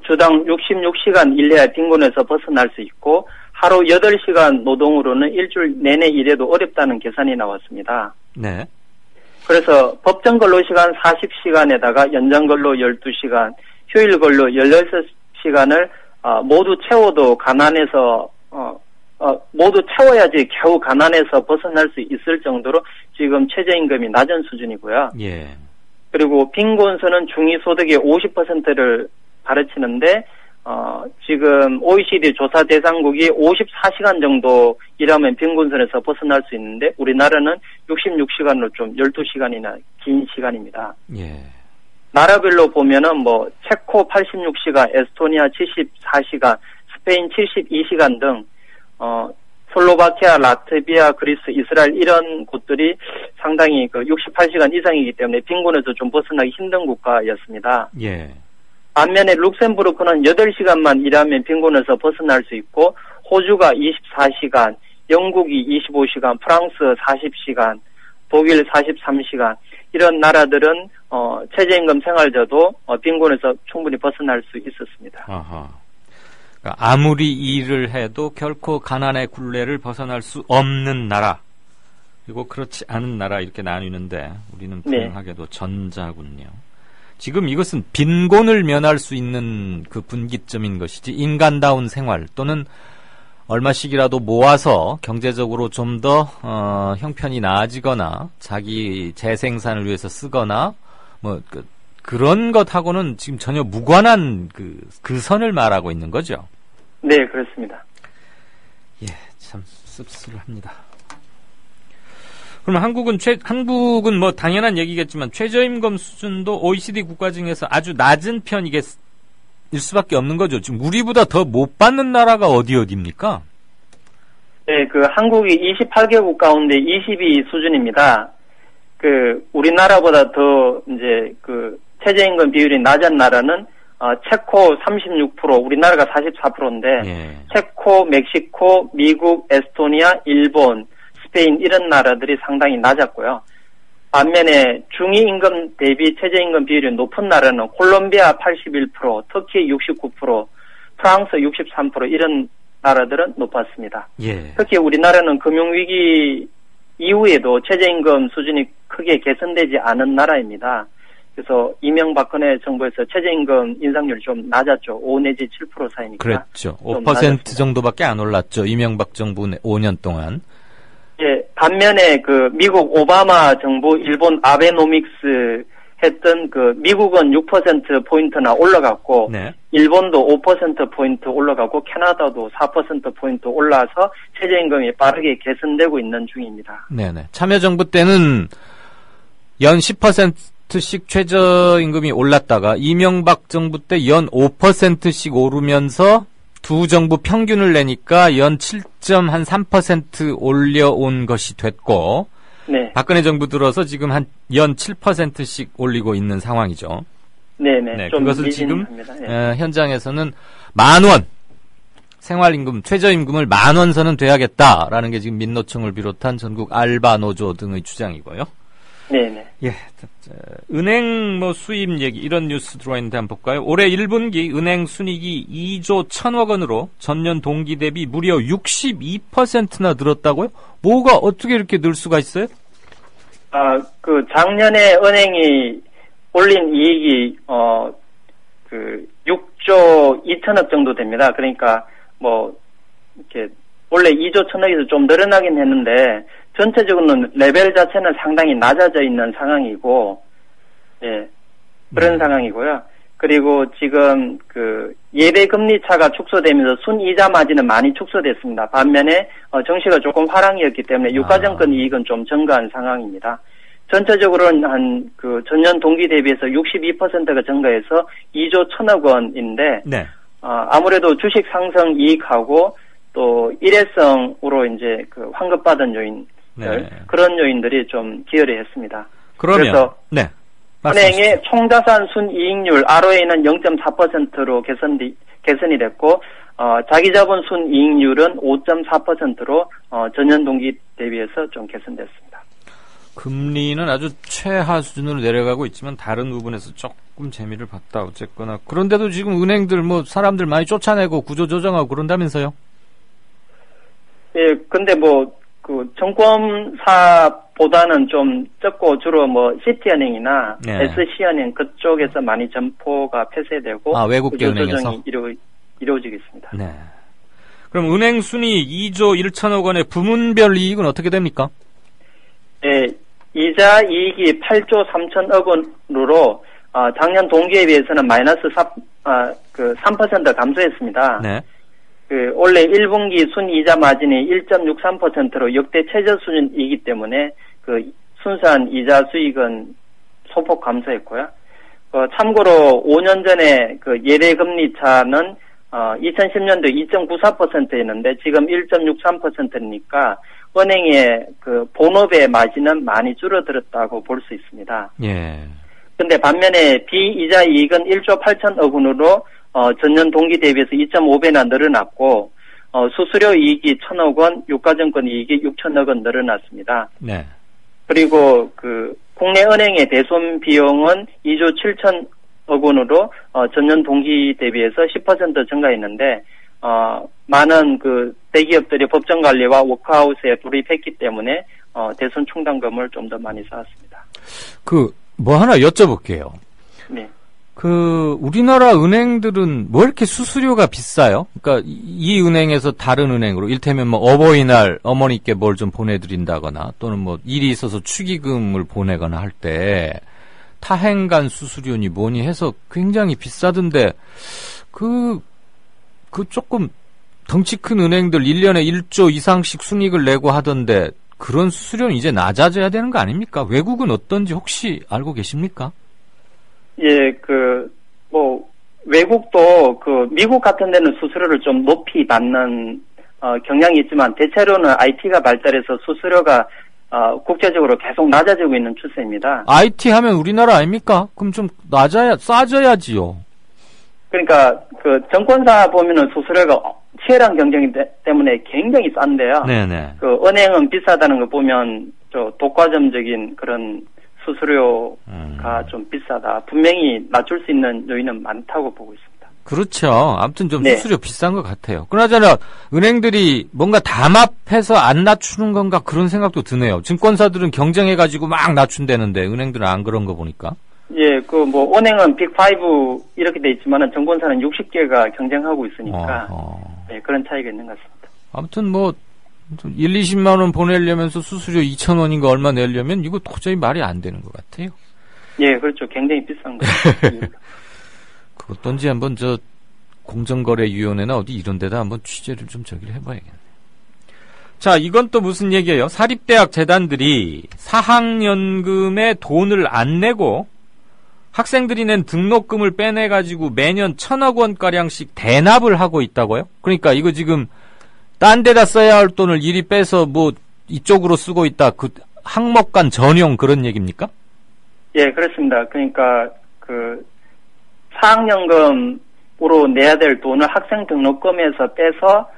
주당 66시간 일해야 빈곤에서 벗어날 수 있고 하루 8시간 노동으로는 일주일 내내 일해도 어렵다는 계산이 나왔습니다. 네. 그래서 법정 근로시간 40시간에다가 연장 근로 12시간, 휴일 근로 16시간을 모두 채워도 가난해서 모두 채워야지 겨우 가난해서 벗어날 수 있을 정도로 지금 최저임금이 낮은 수준이고요. 예. 그리고 빈곤선은 중위소득의 50%를 가르치는데 지금 OECD 조사 대상국이 54시간 정도 일하면 빈곤선에서 벗어날 수 있는데 우리나라는 66시간으로 좀 12시간이나 긴 시간입니다. 예. 나라별로 보면은 체코 86시간, 에스토니아 74시간, 스페인 72시간 등 슬로바키아, 라트비아, 그리스, 이스라엘 이런 곳들이 상당히 68시간 이상이기 때문에 빈곤에서 좀 벗어나기 힘든 국가였습니다. 예. 반면에 룩셈부르크는 8시간만 일하면 빈곤에서 벗어날 수 있고 호주가 24시간, 영국이 25시간, 프랑스 40시간, 독일 43시간 이런 나라들은 최저임금 생활자도 빈곤에서 충분히 벗어날 수 있었습니다. 아하. 그러니까 아무리 일을 해도 결코 가난의 굴레를 벗어날 수 없는 나라 그리고 그렇지 않은 나라 이렇게 나뉘는데 우리는 분명하게도 전자군요. 지금 이것은 빈곤을 면할 수 있는 그 분기점인 것이지 인간다운 생활 또는 얼마씩이라도 모아서 경제적으로 좀 더 형편이 나아지거나 자기 재생산을 위해서 쓰거나 그런 것하고는 지금 전혀 무관한 그 선을 말하고 있는 거죠. 네, 그렇습니다. 예, 참 씁쓸합니다. 그럼 한국은 당연한 얘기겠지만 최저임금 수준도 OECD 국가 중에서 아주 낮은 편일 수밖에 없는 거죠. 지금 우리보다 더 못 받는 나라가 어디입니까? 네, 한국이 28개국 가운데 22 수준입니다. 우리나라보다 더 이제 최저임금 비율이 낮은 나라는 체코 36%, 우리나라가 44%인데 예. 체코, 멕시코, 미국, 에스토니아, 일본, 스페인 이런 나라들이 상당히 낮았고요. 반면에 중위임금 대비 최저임금 비율이 높은 나라는 콜롬비아 81%, 터키 69%, 프랑스 63% 이런 나라들은 높았습니다. 예. 특히 우리나라는 금융위기 이후에도 최저임금 수준이 크게 개선되지 않은 나라입니다. 그래서 이명박근혜 정부에서 최저임금 인상률이 좀 낮았죠. 5 내지 7% 사이니까. 그랬죠. 5% 정도밖에 안 올랐죠. 이명박 정부 5년 동안. 예, 반면에 미국 오바마 정부, 일본 아베노믹스 했던 미국은 6%포인트나 올라갔고, 네. 일본도 5%포인트 올라가고, 캐나다도 4%포인트 올라서 최저임금이 빠르게 개선되고 있는 중입니다. 네네. 참여정부 때는 연 10%씩 최저임금이 올랐다가 이명박 정부 때 연 5%씩 오르면서 두 정부 평균을 내니까 연 7.3% 올려온 것이 됐고 네. 박근혜 정부 들어서 지금 한 연 7%씩 올리고 있는 상황이죠. 네네. 네, 좀 그것을 지금 미진합니다. 네. 현장에서는 10,000원 생활임금, 최저임금을 10,000원 선은 돼야겠다라는 게 지금 민노총을 비롯한 전국 알바 노조 등의 주장이고요. 네네. 예, 은행 뭐 수입 얘기 이런 뉴스 들어와 있는데 한번 볼까요? 올해 1분기 은행 순이익이 2조 1,000억 원으로 전년 동기 대비 무려 62%나 늘었다고요? 뭐가 어떻게 이렇게 늘 수가 있어요? 그 작년에 은행이 올린 이익이 6조 2천억 정도 됩니다. 그러니까 뭐 이렇게 원래 2조 1,000억에서 좀 늘어나긴 했는데 전체적으로는 레벨 자체는 상당히 낮아져 있는 상황이고, 예, 그런 상황이고요. 그리고 지금 그 예대 금리 차가 축소되면서 순이자 마진은 많이 축소됐습니다. 반면에 정시가 조금 화랑이었기 때문에 유가증권 이익은 좀 증가한 상황입니다. 전체적으로는 한 그 전년 동기 대비해서 62%가 증가해서 2조 1,000억 원인데, 네. 아무래도 주식 상승 이익하고 또 일회성으로 이제 그 환급받은 요인, 네. 그런 요인들이 좀 기여를 했습니다. 그러면, 그래서 네. 은행의 총자산 순이익률 ROA는 0.4%로 개선이 됐고, 자기자본 순이익률은 5.4%로 전년 동기 대비해서 좀 개선됐습니다. 금리는 아주 최하 수준으로 내려가고 있지만 다른 부분에서 조금 재미를 봤다 어쨌거나. 그런데도 지금 은행들 뭐 사람들 많이 쫓아내고 구조조정하고 그런다면서요? 예, 근데 뭐 그 증권사보다는 좀 적고 주로 뭐 시티은행이나 네. SC은행 그쪽에서 많이 점포가 폐쇄되고 외국계 은행에서 이루어지고 있습니다. 네. 그럼 은행 순이익 2조 1천억 원의 부문별 이익은 어떻게 됩니까? 예, 이자 이익이 8조 3천억 원으로 작년 동기에 비해서는 마이너스 3% 감소했습니다. 네. 그 원래 1분기 순이자 마진이 1.63%로 역대 최저 수준이기 때문에 그 순수한 이자 수익은 소폭 감소했고요. 참고로 5년 전에 그 예대 금리 차는 2010년도 2.94%였는데 지금 1.63%니까 은행의 그 본업의 마진은 많이 줄어들었다고 볼 수 있습니다. 예. 근데 반면에 비이자 이익은 1조 8천억 원으로 전년 동기 대비해서 2.5배나 늘어났고 수수료 이익이 1,000억 원, 유가증권 이익이 6천억 원 늘어났습니다. 네. 그리고 그 국내 은행의 대손 비용은 2조 7천억 원으로 전년 동기 대비해서 10% 증가했는데 많은 그 대기업들이 법정 관리와 워크아웃에 돌입했기 때문에 대손 충당금을 좀 더 많이 쌓았습니다. 뭐 하나 여쭤볼게요. 네. 우리나라 은행들은 뭐 이렇게 수수료가 비싸요? 그러니까 이 은행에서 다른 은행으로 일테면 뭐 어버이날 어머니께 뭘 좀 보내드린다거나 또는 뭐 일이 있어서 축의금을 보내거나 할 때 타행간 수수료니 뭐니 해서 굉장히 비싸던데 조금 덩치 큰 은행들 1년에 1조 이상씩 순이익을 내고 하던데 그런 수수료는 이제 낮아져야 되는 거 아닙니까? 외국은 어떤지 혹시 알고 계십니까? 예, 외국도 미국 같은 데는 수수료를 좀 높이 받는, 경향이 있지만 대체로는 IT가 발달해서 수수료가, 국제적으로 계속 낮아지고 있는 추세입니다. IT 하면 우리나라 아닙니까? 그럼 좀 싸져야지요. 그러니까, 증권사 보면은 수수료가 치열한 경쟁이 때문에 굉장히 싼데요. 네네. 은행은 비싸다는 거 보면, 독과점적인 그런 수수료가 좀 비싸다. 분명히 낮출 수 있는 요인은 많다고 보고 있습니다. 그렇죠. 아무튼 좀 수수료 비싼 것 같아요. 그나저나 은행들이 뭔가 담합해서 안 낮추는 건가 그런 생각도 드네요. 증권사들은 경쟁해가지고 막 낮춘다는데 은행들은 안 그런 거 보니까. 예, 은행은 빅5 이렇게 돼 있지만은 증권사는 60개가 경쟁하고 있으니까 네, 그런 차이가 있는 것 같습니다. 아무튼 20만 원 보내려면서 수수료 2,000원인가 얼마 내려면 이거 도저히 말이 안 되는 것 같아요. 예, 그렇죠. 굉장히 비싼 거예요. 어떤지 한번 공정거래위원회나 어디 이런 데다 한번 취재를 좀 해봐야겠네. 자, 이건 또 무슨 얘기예요? 사립대학 재단들이 사학연금에 돈을 안 내고 학생들이 낸 등록금을 빼내가지고 매년 1,000억 원가량씩 대납을 하고 있다고요? 그러니까 이거 지금 딴 데다 써야 할 돈을 이리 빼서 이쪽으로 쓰고 있다. 학목간 전용 그런 얘기입니까? 예, 그렇습니다. 그러니까 그 사학연금으로 내야 될 돈을 학생 등록금에서 빼서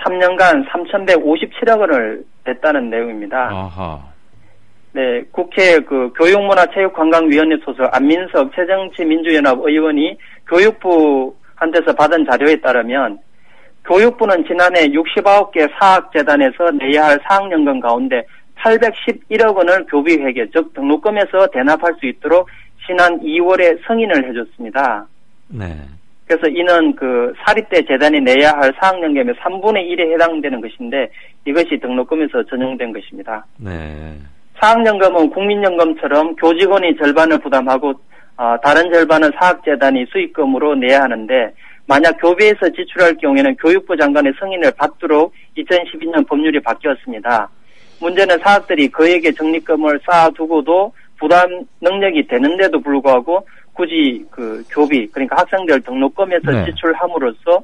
3년간 3,157억 원을 냈다는 내용입니다. 아하. 네, 국회 그 교육문화체육관광위원회 소속 안민석 새정치민주연합 의원이 교육부한테서 받은 자료에 따르면 교육부는 지난해 69개 사학재단에서 내야 할 사학연금 가운데 811억 원을 교비회계, 즉 등록금에서 대납할 수 있도록 지난 2월에 승인을 해줬습니다. 네. 그래서 이는 그 사립대 재단이 내야 할 사학연금의 3분의 1에 해당되는 것인데 이것이 등록금에서 전용된 것입니다. 네. 사학연금은 국민연금처럼 교직원이 절반을 부담하고 다른 절반은 사학재단이 수익금으로 내야 하는데 만약 교비에서 지출할 경우에는 교육부 장관의 승인을 받도록 2012년 법률이 바뀌었습니다. 문제는 사학들이 그에게 적립금을 쌓아두고도 부담 능력이 되는데도 불구하고 굳이 그 교비, 그러니까 학생들 등록금에서 네. 지출함으로써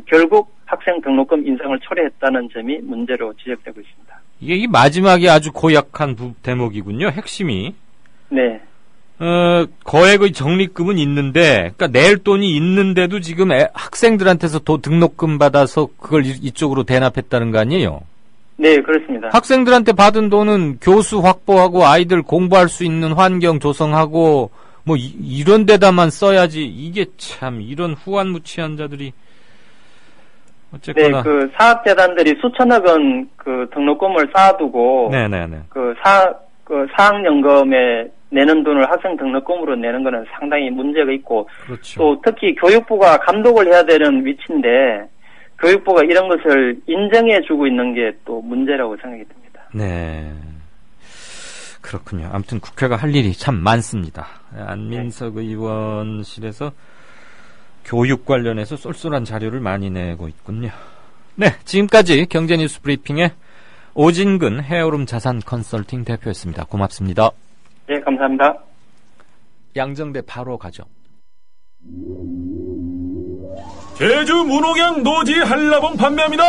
결국 학생 등록금 인상을 초래했다는 점이 문제로 지적되고 있습니다. 이게 이 마지막이 아주 고약한 대목이군요. 핵심이. 네. 거액의 적립금은 있는데, 그러니까 낼 돈이 있는데도 지금 학생들한테서 등록금 받아서 그걸 이쪽으로 대납했다는 거 아니에요? 네, 그렇습니다. 학생들한테 받은 돈은 교수 확보하고 아이들 공부할 수 있는 환경 조성하고 뭐 이런 데다만 써야지. 이게 참 이런 후한무치한 자들이 어쨌거나. 네, 그 사학재단들이 수천억 원 그 등록금을 쌓아두고 네네네. 그 사학연금에 내는 돈을 학생 등록금으로 내는 거는 상당히 문제가 있고 그렇죠. 또 특히 교육부가 감독을 해야 되는 위치인데 교육부가 이런 것을 인정해주고 있는 게 또 문제라고 생각이 듭니다. 네. 그렇군요. 아무튼 국회가 할 일이 참 많습니다. 안민석 의원실에서 교육 관련해서 쏠쏠한 자료를 많이 내고 있군요. 네, 지금까지 경제뉴스 브리핑의 오진근 헤어룸 자산 컨설팅 대표였습니다. 고맙습니다. 네, 감사합니다. 양정대 바로 가죠. 제주 문옥양 노지 한라봉 판매합니다.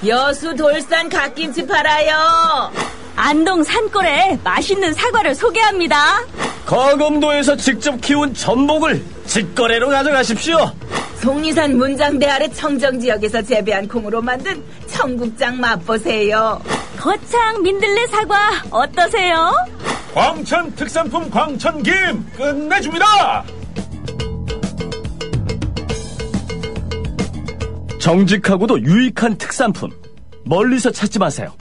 여수 돌산 갓김치 팔아요. 안동 산골에 맛있는 사과를 소개합니다. 거금도에서 직접 키운 전복을 직거래로 가져가십시오. 속리산 문장대 아래 청정지역에서 재배한 콩으로 만든 청국장 맛보세요. 거창 민들레 사과 어떠세요? 광천 특산품 광천김 끝내줍니다. 정직하고도 유익한 특산품 멀리서 찾지 마세요.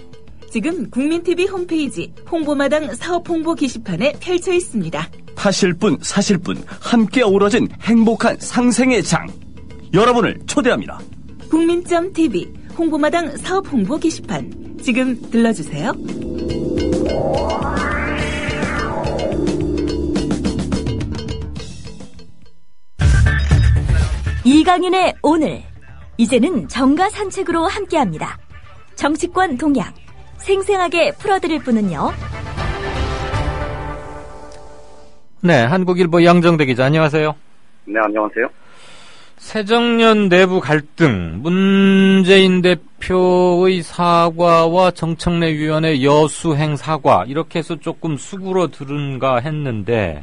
지금 국민TV 홈페이지 홍보마당 사업 홍보 게시판에 펼쳐 있습니다. 하실 분 사실 분 함께 어우러진 행복한 상생의 장 여러분을 초대합니다. 국민.tv 홍보마당 사업 홍보 게시판 지금 들러주세요. 이강윤의 오늘 이제는 정가 산책으로 함께합니다. 정치권 동향 생생하게 풀어드릴 분은요. 네, 한국일보 양정대 기자 안녕하세요. 네, 안녕하세요. 새정년 내부 갈등, 문재인 대표의 사과와 정청래 위원의 여수행 사과 이렇게 해서 조금 수그러들은가 했는데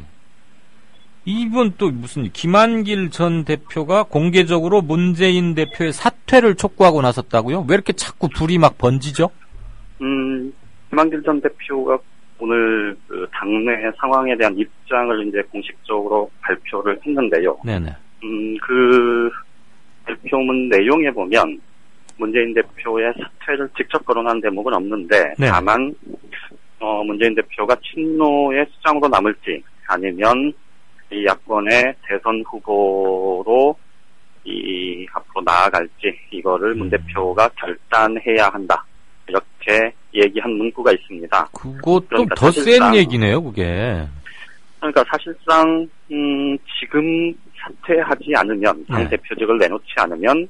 이번 또 무슨 김한길 전 대표가 공개적으로 문재인 대표의 사퇴를 촉구하고 나섰다고요? 왜 이렇게 자꾸 불이 막 번지죠? 김한길 전 대표가 오늘 그 당내 상황에 대한 입장을 이제 공식적으로 발표를 했는데요. 네네. 그 발표문 내용에 보면 문재인 대표의 사퇴를 직접 거론한 대목은 없는데 네. 다만 문재인 대표가 친노의 수장으로 남을지 아니면 이 야권의 대선 후보로 이 앞으로 나아갈지 이거를 문 대표가 결단해야 한다. 이렇게 얘기한 문구가 있습니다. 그것도 그러니까 더 센 얘기네요, 그게. 그러니까 사실상 지금 사퇴하지 않으면 당 대표직을 내놓지 않으면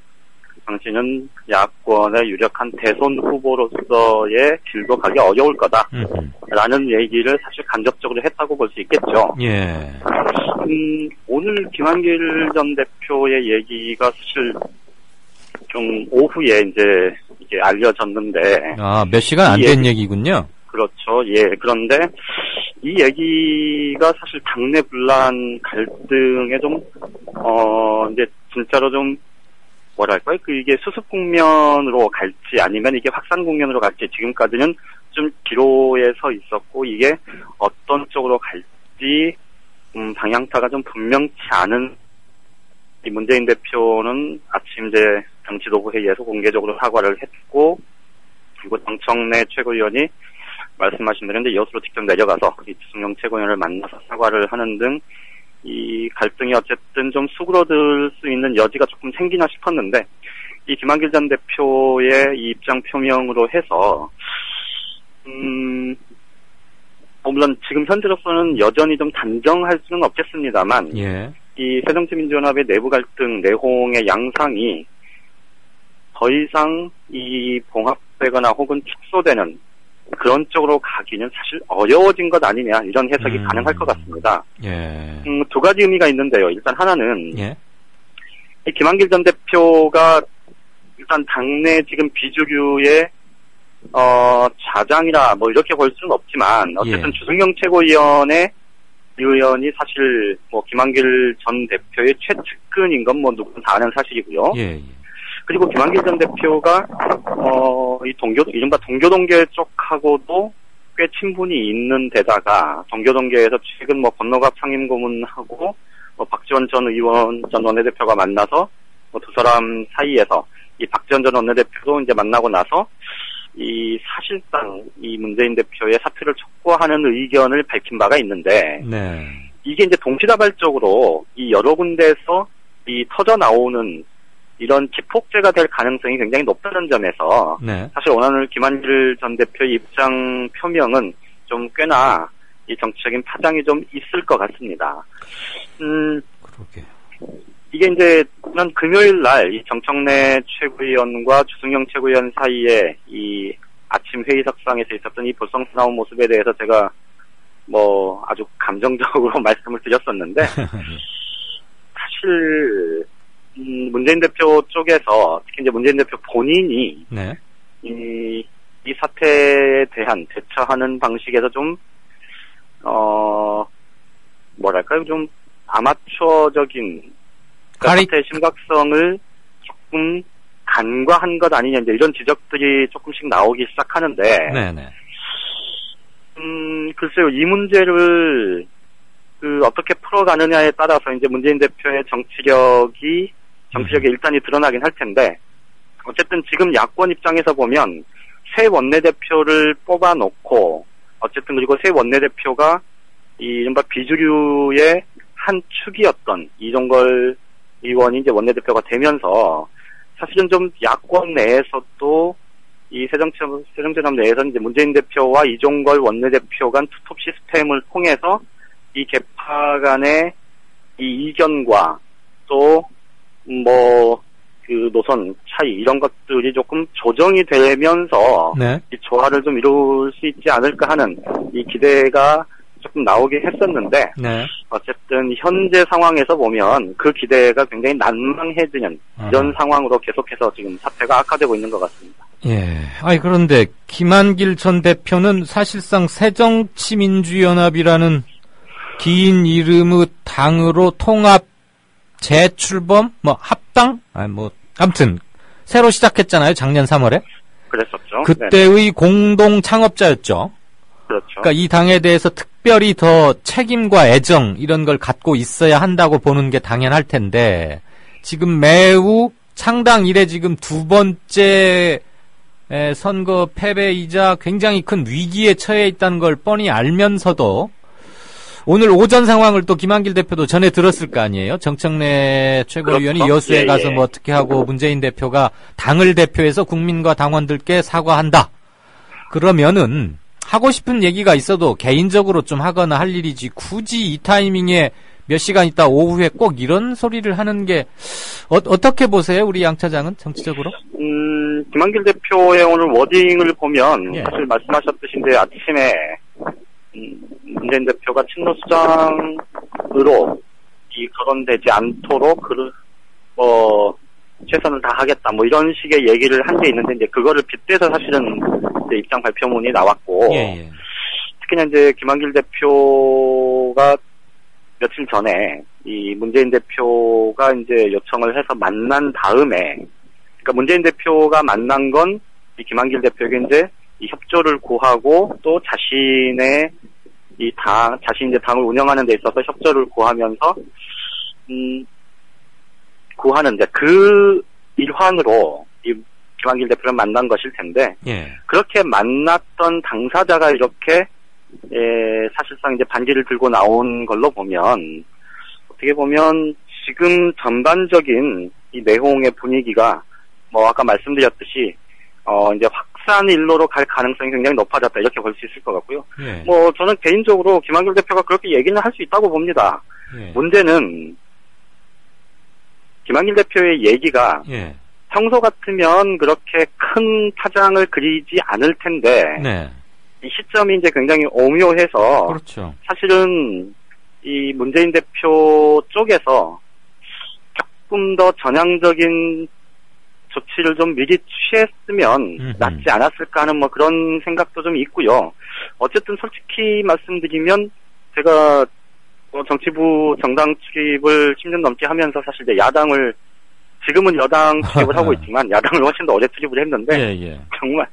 당신은 야권의 유력한 대선 후보로서의 길도 가기 어려울 거다라는 얘기를 사실 간접적으로 했다고 볼 수 있겠죠. 예. 오늘 김한길 전 대표의 얘기가 사실 좀 오후에 이제 이게 알려졌는데. 몇 시간 안 된 얘기군요. 그렇죠. 예. 그런데 이 얘기가 사실 당내 분란 갈등에 좀, 이제 진짜로 좀, 뭐랄까요? 이게 수습 국면으로 갈지 아니면 이게 확산 국면으로 갈지 지금까지는 좀 기로에 서 있었고 이게 어떤 쪽으로 갈지, 방향타가 좀 분명치 않은 이 문재인 대표는 아침 이제 정치도부 회의에서 공개적으로 사과를 했고, 그리고 정청래 최고위원이 말씀하신 대로 이제 여수로 직접 내려가서 이 주승용 최고위원을 만나서 사과를 하는 등 이 갈등이 어쨌든 좀 수그러들 수 있는 여지가 조금 생기나 싶었는데, 이 김한길 전 대표의 이 입장 표명으로 해서 물론 지금 현재로서는 여전히 좀 단정할 수는 없겠습니다만, 예. 이 새정치민주연합의 내부 갈등 내홍의 양상이 더 이상 이 봉합되거나 혹은 축소되는 그런 쪽으로 가기는 사실 어려워진 것 아니냐, 이런 해석이 가능할 것 같습니다. 예. 두 가지 의미가 있는데요. 일단 하나는 예. 이 김한길 전 대표가 일단 당내 지금 비주류의 좌장이라 뭐 이렇게 볼 수는 없지만 어쨌든 주승용 최고위원의 의원이 사실 뭐 김한길 전 대표의 최측근인 건 뭐 누구나 다 아는 사실이고요. 예. 그리고 김한길 전 대표가 이른바 동교동계 쪽하고도 꽤 친분이 있는 데다가 동교동계에서 최근 뭐 권노갑 상임고문하고 뭐 박지원 전 의원 전 원내대표가 만나서 뭐 두 사람 사이에서 이 박지원 전 원내대표도 이제 만나고 나서 이 사실상 이 문재인 대표의 사퇴를 촉구하는 의견을 밝힌 바가 있는데, 네. 이게 이제 동시다발적으로 이 여러 군데에서 이 터져 나오는 이런 기폭제가 될 가능성이 굉장히 높다는 점에서, 네. 사실 오늘 김한길 전 대표의 입장 표명은 좀 꽤나 이 정치적인 파장이 좀 있을 것 같습니다. 그러게. 이게 이제 지난 금요일 날 이 정청래 최고위원과 주승용 최고위원 사이에 이 아침 회의석상에서 있었던 이 볼썽스러운 모습에 대해서 제가 뭐 아주 감정적으로 말씀을 드렸었는데, 사실 문재인 대표 쪽에서 특히 이제 문재인 대표 본인이 네. 이 사태에 대한 대처하는 방식에서 좀 뭐랄까요, 좀 아마추어적인 사태의 심각성을 조금 간과한 것 아니냐, 이제 이런 지적들이 조금씩 나오기 시작하는데, 네네. 글쎄요, 이 문제를 어떻게 풀어가느냐에 따라서 이제 문재인 대표의 정치력이 일단이 드러나긴 할 텐데, 어쨌든 지금 야권 입장에서 보면 새 원내대표를 뽑아놓고, 어쨌든 그리고 새 원내대표가 이 이른바 비주류의 한 축이었던 이종걸 의원이 이제 원내대표가 되면서, 사실은 좀 야권 내에서도 이 새정치연합 내에서는 이제 문재인 대표와 이종걸 원내대표 간 투톱 시스템을 통해서 이 계파 간의 이 이견과 또 그 노선 차이 이런 것들이 조금 조정이 되면서 네. 이 조화를 좀 이룰 수 있지 않을까 하는 이 기대가 조금 나오긴 했었는데, 네. 어쨌든 현재 상황에서 보면 그 기대가 굉장히 난망해지는 이런 상황으로 계속해서 지금 사태가 악화되고 있는 것 같습니다. 예. 그런데 김한길 전 대표는 사실상 새정치민주연합이라는 긴 이름의 당으로 통합, 재출범, 합당? 아무튼 새로 시작했잖아요, 작년 3월에. 그랬었죠. 그때의 네. 공동 창업자였죠. 그렇죠. 그러니까 이 당에 대해서 특별히 더 책임과 애정 이런 걸 갖고 있어야 한다고 보는 게 당연할 텐데, 지금 매우 창당 이래 지금 두 번째 선거 패배이자 굉장히 큰 위기에 처해 있다는 걸 뻔히 알면서도 오늘 오전 상황을 또 김한길 대표도 전에 들었을 거 아니에요. 정청래 최고위원이 그렇죠? 여수에 가서 뭐 어떻게 하고 문재인 대표가 당을 대표해서 국민과 당원들께 사과한다. 그러면은 하고 싶은 얘기가 있어도 개인적으로 좀 하거나 할 일이지, 굳이 이 타이밍에 몇 시간 있다 오후에 꼭 이런 소리를 하는 게 어떻게 보세요, 우리 양 차장은 정치적으로? 김한길 대표의 오늘 워딩을 보면 사실 말씀하셨듯이 이제 아침에 문재인 대표가 친노 수장으로 이 거론되지 않도록 최선을 다하겠다 뭐 이런 식의 얘기를 한 게 있는데 이제 그거를 빗대서 사실은 이제 입장 발표문이 나왔고 예. 특히나 이제 김한길 대표가 며칠 전에 이 문재인 대표가 이제 요청을 해서 만난 다음에 그러니까 문재인 대표가 만난 건 이 김한길 대표에게 이제 이 협조를 구하고 또 자신의 자신이 이제 당을 운영하는 데 있어서 협조를 구하면서 구하는데 그 일환으로 이 김한길 대표를 만난 것일 텐데 예. 그렇게 만났던 당사자가 이렇게 사실상 이제 반지를 들고 나온 걸로 보면 어떻게 보면 지금 전반적인 이 내홍의 분위기가 뭐 아까 말씀드렸듯이 이제 확산 일로로 갈 가능성이 굉장히 높아졌다 이렇게 볼 수 있을 것 같고요. 예. 뭐 저는 개인적으로 김한길 대표가 그렇게 얘기는 할 수 있다고 봅니다. 예. 문제는 김한길 대표의 얘기가 예. 평소 같으면 그렇게 큰 파장을 그리지 않을 텐데 네. 이 시점이 이제 굉장히 오묘해서 그렇죠. 사실은 이 문재인 대표 쪽에서 조금 더 전향적인 조치를 좀 미리 취했으면 낫지 않았을까 하는 뭐 그런 생각도 좀 있고요. 어쨌든 솔직히 말씀드리면 제가 정치부 정당 출입을 10년 넘게 하면서 사실 이제 야당을 지금은 여당 출입을 하고 있지만 야당을 훨씬 더 오래 출입을 했는데 예. 정말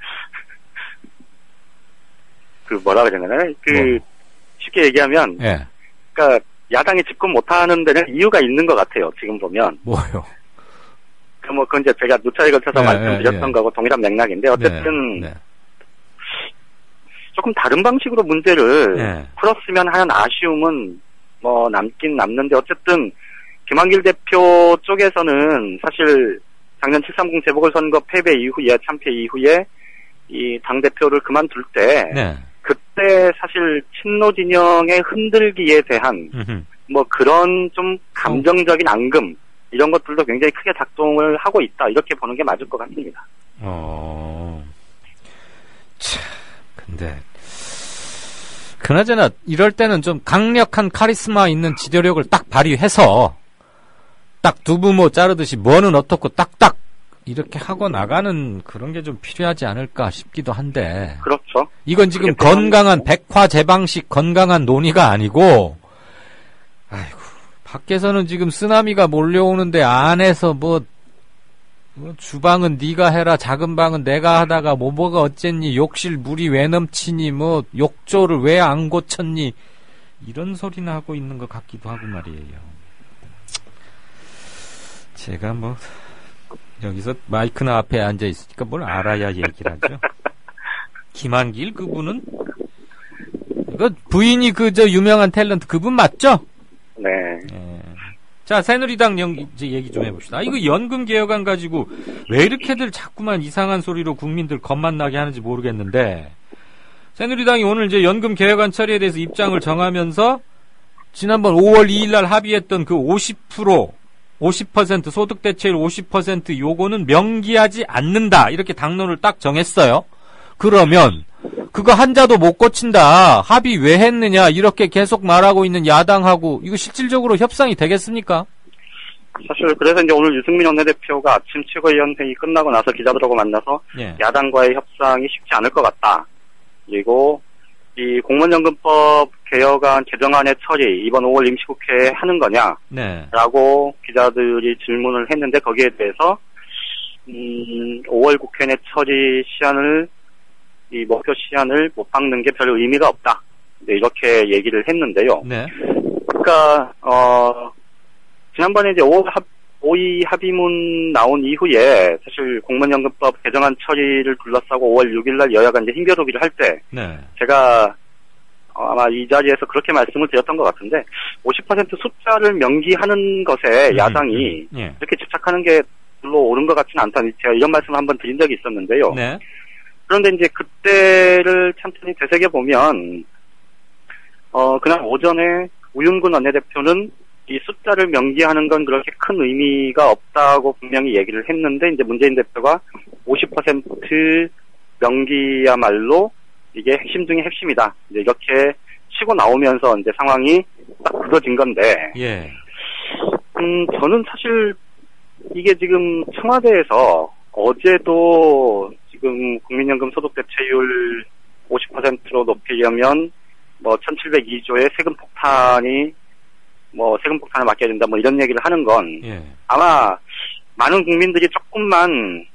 그 뭐라 그래야 되나 쉽게 얘기하면 예. 그러니까 야당이 집권 못하는 데는 이유가 있는 것 같아요. 지금 보면 뭐요? 그건 이제 제가 누차에 걸쳐서 말씀드렸던 거고 동일한 맥락인데 어쨌든 조금 다른 방식으로 문제를 풀었으면 하는 아쉬움은 뭐 남긴 남는데 어쨌든 김한길 대표 쪽에서는 사실 작년 730 재보궐선거 패배 이후에 참패 이후에 이 당대표를 그만둘 때 그때 사실 친노 진영의 흔들기에 대한 뭐 그런 좀 감정적인 앙금 이런 것들도 굉장히 크게 작동을 하고 있다 이렇게 보는 게 맞을 것 같습니다. 참, 근데 그나저나 이럴 때는 좀 강력한 카리스마 있는 지도력을 딱 발휘해서 딱 두부모 자르듯이 뭐는 어떻고 딱딱 이렇게 하고 나가는 그런 게 좀 필요하지 않을까 싶기도 한데. 그렇죠. 이건 지금 건강한 백화제방식 건강한 논의가 아니고, 아이고 밖에서는 지금 쓰나미가 몰려오는데 안에서 뭐 주방은 네가 해라 작은 방은 내가 하다가 뭐가 어쨌니 욕실 물이 왜 넘치니 뭐 욕조를 왜 안 고쳤니 이런 소리나 하고 있는 것 같기도 하고 말이에요. 제가 뭐 여기서 마이크나 앞에 앉아 있으니까 뭘 알아야 얘기를 하죠. 김한길 그분은 그 부인이 저 유명한 탤런트 그분 맞죠? 네. 자, 새누리당 이제 얘기 좀 해봅시다. 이거 연금 개혁안 가지고 왜 이렇게들 자꾸만 이상한 소리로 국민들 겁만 나게 하는지 모르겠는데, 새누리당이 오늘 이제 연금 개혁안 처리에 대해서 입장을 정하면서 지난번 5월 2일 날 합의했던 그 50% 소득 대체율 50% 요거는 명기하지 않는다. 이렇게 당론을 딱 정했어요. 그러면 그거 한자도 못 고친다. 합의 왜 했느냐. 이렇게 계속 말하고 있는 야당하고 이거 실질적으로 협상이 되겠습니까? 사실 그래서 이제 오늘 유승민 원내대표가 아침 최고위원회의 끝나고 나서 기자들하고 만나서 야당과의 협상이 쉽지 않을 것 같다. 그리고 이 공무원연금법 개혁안 개정안의 처리 이번 5월 임시국회에 하는 거냐 라고 기자들이 질문을 했는데 거기에 대해서 5월 국회 내 처리 시한을 이 목표 시한을 못 박는 게 별 의미가 없다. 이렇게 얘기를 했는데요. 그러니까 지난번에 이제 5.2 합의문 나온 이후에 사실 공무원연금법 개정안 처리를 둘러싸고 5월 6일 날 여야가 이제 힘겨루기를 할 때 제가 아마 이 자리에서 그렇게 말씀을 드렸던 것 같은데 50% 숫자를 명기하는 것에 야당이 이렇게 집착하는 게 별로 옳은 것 같지는 않다. 제가 이런 말씀을 한번 드린 적이 있었는데요. 그런데 이제 그때를 천천히 되새겨보면 그날 오전에 우윤근 원내대표는 이 숫자를 명기하는 건 그렇게 큰 의미가 없다고 분명히 얘기를 했는데 이제 문재인 대표가 50% 명기야말로 이게 핵심 중에 핵심이다. 이제 이렇게 치고 나오면서 이제 상황이 딱 굳어진 건데. 저는 사실 이게 지금 청와대에서 어제도 지금 국민연금 소득 대체율 50%로 높이려면 뭐 1702조의 세금 폭탄을 맡겨야 된다 뭐 이런 얘기를 하는 건 아마 많은 국민들이 조금만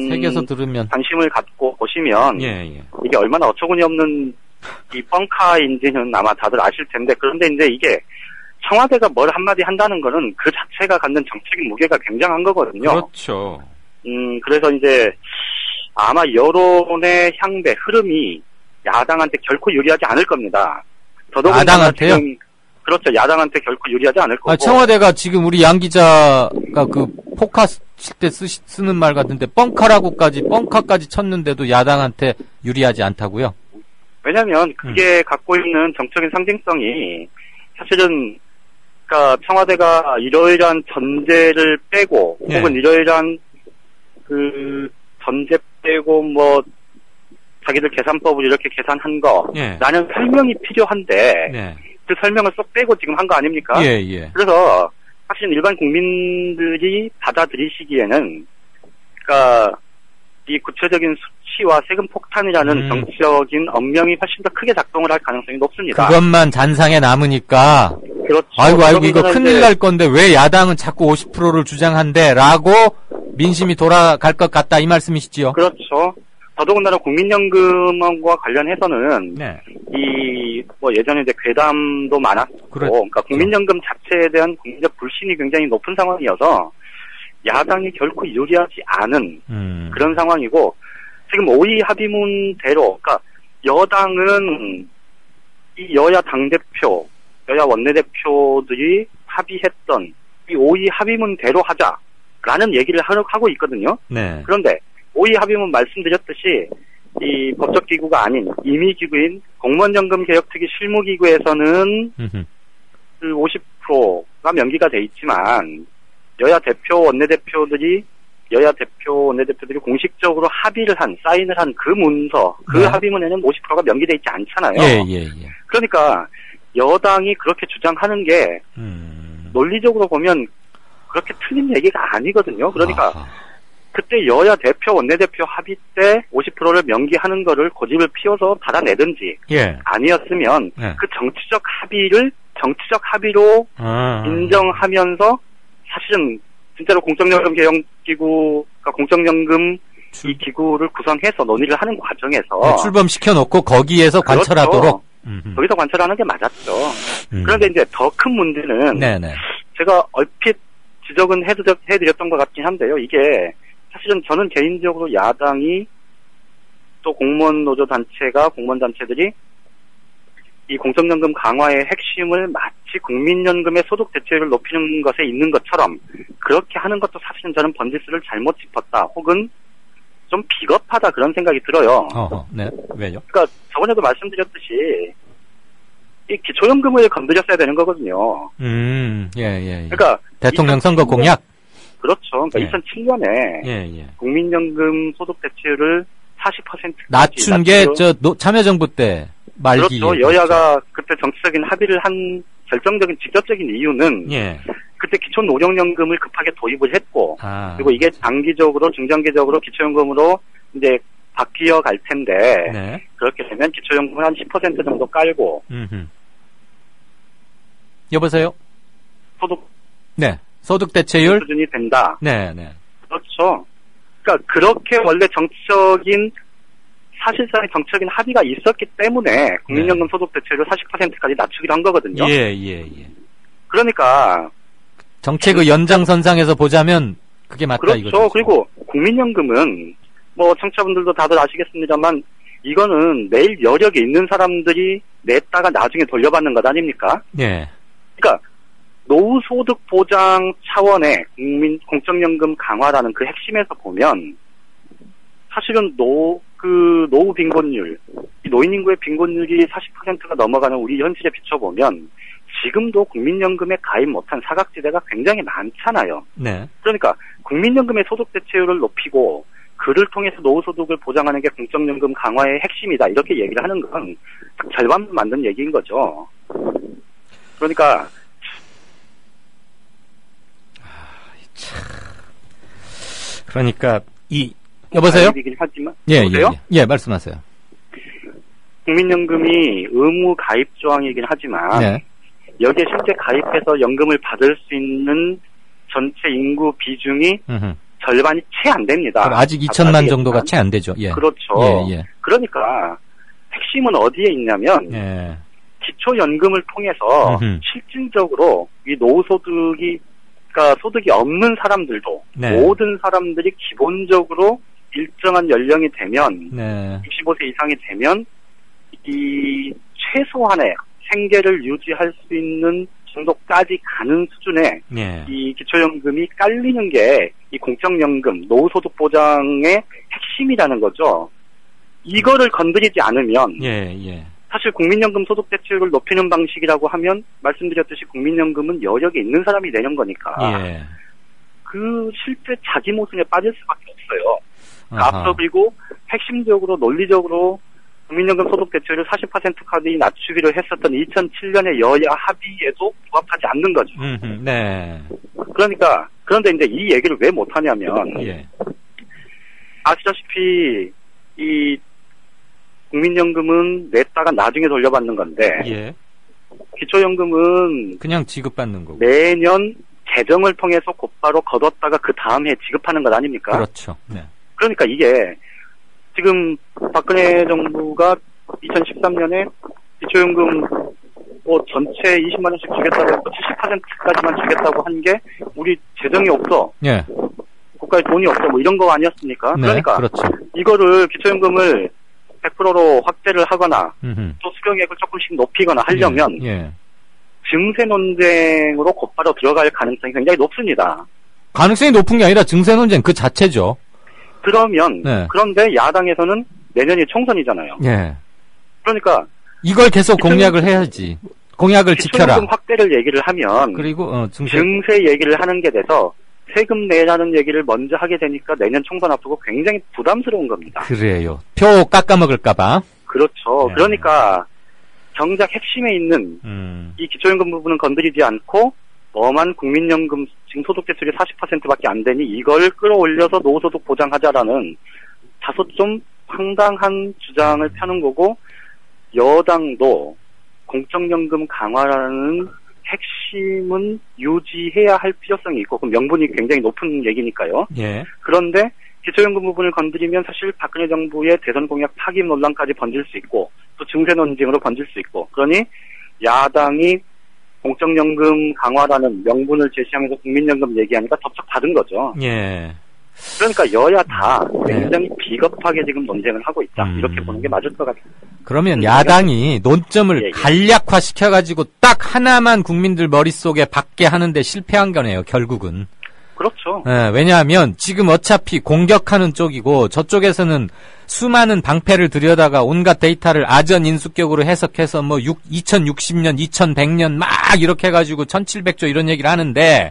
새겨서 들으면 관심을 갖고 보시면 이게 얼마나 어처구니 없는 이 뻥카인지는 아마 다들 아실 텐데, 그런데 이제 이게 청와대가 뭘 한마디 한다는 거는 그 자체가 갖는 정책인 무게가 굉장한 거거든요. 그렇죠. 그래서 이제 아마 여론의 향배, 흐름이 야당한테 결코 유리하지 않을 겁니다. 야당한테요? 그렇죠. 야당한테 결코 유리하지 않을 거고. 청와대가 지금 우리 양 기자가 그 포카 칠 때 쓰는 말 같은데 뻥카까지 쳤는데도 야당한테 유리하지 않다고요? 왜냐면 그게 갖고 있는 정적인 상징성이 사실은 그러니까 청와대가 이러이러한 전제를 빼고 혹은 이러이러한 그 전제 빼고 뭐 자기들 계산법을 이렇게 계산한 거라는 설명이 필요한데 그 설명을 쏙 빼고 지금 한 거 아닙니까? 그래서 사실 일반 국민들이 받아들이시기에는 그러니까 이 구체적인 수치와 세금 폭탄이라는 정치적인 언명이 훨씬 더 크게 작동을 할 가능성이 높습니다. 그것만 잔상에 남으니까 그렇죠. 아이고 이거 큰일 날 건데 왜 야당은 자꾸 50%를 주장한대라고 민심이 돌아갈 것 같다 이 말씀이시지요? 그렇죠. 더더군다나 국민연금과 관련해서는 이 뭐 예전에 이제 괴담도 많았고, 그러니까 국민연금 자체에 대한 국민적 불신이 굉장히 높은 상황이어서 야당이 결코 유리하지 않은 그런 상황이고, 지금 5위 합의문대로, 그러니까 여당은 이 여야 당대표, 여야 원내대표들이 합의했던 이 5위 합의문대로 하자라는 얘기를 하고 있거든요. 그런데 5위 합의문 말씀드렸듯이 이 법적기구가 아닌 임의기구인 공무원연금개혁특위 실무기구에서는 그 50%가 명기가 돼 있지만 여야 원내대표들이 공식적으로 합의를 한, 사인을 한 그 문서, 그 합의문에는 50%가 명기돼 있지 않잖아요. 그러니까 여당이 그렇게 주장하는 게 논리적으로 보면 그렇게 틀린 얘기가 아니거든요. 그러니까 그때 여야 대표, 원내대표 합의 때 50%를 명기하는 거를 고집을 피워서 받아내든지 아니었으면 그 정치적 합의로 인정하면서 사실은 진짜로 공적연금 개혁기구가 공적연금 이 기구를 구성해서 논의를 하는 과정에서 출범시켜놓고 거기에서 관철하도록 거기서 관철하는 게 맞았죠. 그런데 이제 더 큰 문제는 제가 얼핏 지적은 해드렸던 것 같긴 한데요. 이게 사실은 저는 개인적으로 야당이 또 공무원 노조 단체가 공무원 단체들이 이 공적연금 강화의 핵심을 마치 국민연금의 소득 대체율을 높이는 것에 있는 것처럼 그렇게 하는 것도 사실은 저는 번지수를 잘못 짚었다 혹은 좀 비겁하다 그런 생각이 들어요. 왜요? 그러니까 저번에도 말씀드렸듯이 이 기초연금을 건드렸어야 되는 거거든요. 그러니까 대통령 선거 공약. 그렇죠. 그러니까 2007년에 국민연금 소득 대체율을 40% 낮춘 게 참여정부 때 말기. 그렇죠. 여야가 그때 정치적인 합의를 한 결정적인 직접적인 이유는 그때 기초노령연금을 급하게 도입을 했고 그리고 이게 단기적으로 중장기적으로 기초연금으로 이제 바뀌어 갈 텐데 그렇게 되면 기초연금을 한 10% 정도 깔고 여보세요? 소득 대체율 수준이 된다. 그렇죠. 그러니까 그렇게 원래 사실상의 정치적인 합의가 있었기 때문에 국민연금 소득 대체율을 40%까지 낮추기로 한 거거든요. 그러니까 정책의 연장선상에서 보자면 그게 맞다 이거죠. 그렇죠. 그리고 국민연금은 뭐 청취자분들도 다들 아시겠습니다만 이거는 내일 여력이 있는 사람들이 냈다가 나중에 돌려받는 것 아닙니까? 그러니까 노후소득 보장 차원의 공적연금 강화라는 그 핵심에서 보면 사실은 노후 빈곤율, 노인 인구의 빈곤율이 40%가 넘어가는 우리 현실에 비춰보면 지금도 국민연금에 가입 못한 사각지대가 굉장히 많잖아요. 그러니까 국민연금의 소득 대체율을 높이고 그를 통해서 노후소득을 보장하는 게 공적연금 강화의 핵심이다. 이렇게 얘기를 하는 건 절반 만든 얘기인 거죠. 그러니까 그러니까 여보세요? 이긴 하지만 예, 여보세요? 예, 말씀하세요. 국민연금이 의무 가입 조항이긴 하지만 네. 여기에 실제 가입해서 연금을 받을 수 있는 전체 인구 비중이 절반이 채 안 됩니다. 아직 2천만 정도가 채 안 되죠. 예. 그렇죠. 예. 그러니까 핵심은 어디에 있냐면 예. 기초연금을 통해서 실질적으로 이 노후소득이 그러니까 소득이 없는 사람들도 네. 모든 사람들이 기본적으로 일정한 연령이 되면 네. 65세 이상이 되면 이 최소한의 생계를 유지할 수 있는 정도까지 가는 수준의 예. 이 기초연금이 깔리는 게 이 공적연금 노후소득 보장의 핵심이라는 거죠. 이거를 건드리지 않으면 예. 사실 국민연금 소득 대체율을 높이는 방식이라고 하면 말씀드렸듯이 국민연금은 여력이 있는 사람이 내는 거니까 예. 그 실제 자기 모순에 빠질 수밖에 없어요. 아하. 앞서 그리고 핵심적으로 논리적으로 국민연금 소득 대체율을 40%까지 낮추기로 했었던 2007년의 여야 합의에도 부합하지 않는 거죠. 네. 그런데 이제 이 얘기를 왜 못하냐면 예. 아시다시피 이 국민연금은 냈다가 나중에 돌려받는 건데 예. 기초연금은 그냥 지급받는 거고 매년 재정을 통해서 곧바로 걷었다가 그 다음 해 지급하는 것 아닙니까? 그렇죠. 네. 그러니까 이게 지금 박근혜 정부가 2013년에 기초연금 전체 20만 원씩 주겠다고 해서 70%까지만 주겠다고 한 게 우리 재정이 없어. 예. 국가에 돈이 없어. 뭐 이런 거 아니었습니까? 네, 그러니까 그렇죠. 이거를 기초연금을 100%로 확대를 하거나 또 수령액을 조금씩 높이거나 하려면 예. 증세 논쟁으로 곧바로 들어갈 가능성이 굉장히 높습니다. 가능성이 높은 게 아니라 증세 논쟁 그 자체죠. 그러면 네. 그런데 야당에서는 내년이 총선이잖아요. 예. 그러니까 이걸 계속 공약을 해야지. 공약을 지켜라. 기초연금 확대를 얘기를 하면 그리고 증세 얘기를 하는 게 돼서 세금 내라는 얘기를 먼저 하게 되니까 내년 총선 앞두고 굉장히 부담스러운 겁니다. 그래요. 표 깎아먹을까봐. 그렇죠. 네. 그러니까 정작 핵심에 있는 이 기초연금 부분은 건드리지 않고 엄한 국민연금 지금 소득 대출이 40%밖에 안 되니 이걸 끌어올려서 노후소득 보장하자라는 다소 좀 황당한 주장을 펴는 거고 여당도 공적연금 강화라는 핵심은 유지해야 할 필요성이 있고 그 명분이 굉장히 높은 얘기니까요. 예. 그런데 기초연금 부분을 건드리면 사실 박근혜 정부의 대선 공약 파기 논란까지 번질 수 있고 또 증세 논쟁으로 번질 수 있고 그러니 야당이 공적연금 강화라는 명분을 제시하면서 국민연금 얘기하니까 덥석 받은 거죠. 예. 그러니까 여야 다 굉장히 비겁하게 지금 논쟁을 하고 있다. 이렇게 보는 게 맞을 것 같아요. 그러면 야당이 논점을 간략화 시켜가지고 딱 하나만 국민들 머릿속에 박게 하는데 실패한 거네요, 결국은. 그렇죠. 예, 왜냐하면 지금 어차피 공격하는 쪽이고 저쪽에서는 수많은 방패를 들여다가 온갖 데이터를 아전 인수격으로 해석해서 뭐 2060년, 2100년 막 이렇게 해가지고 1700조 이런 얘기를 하는데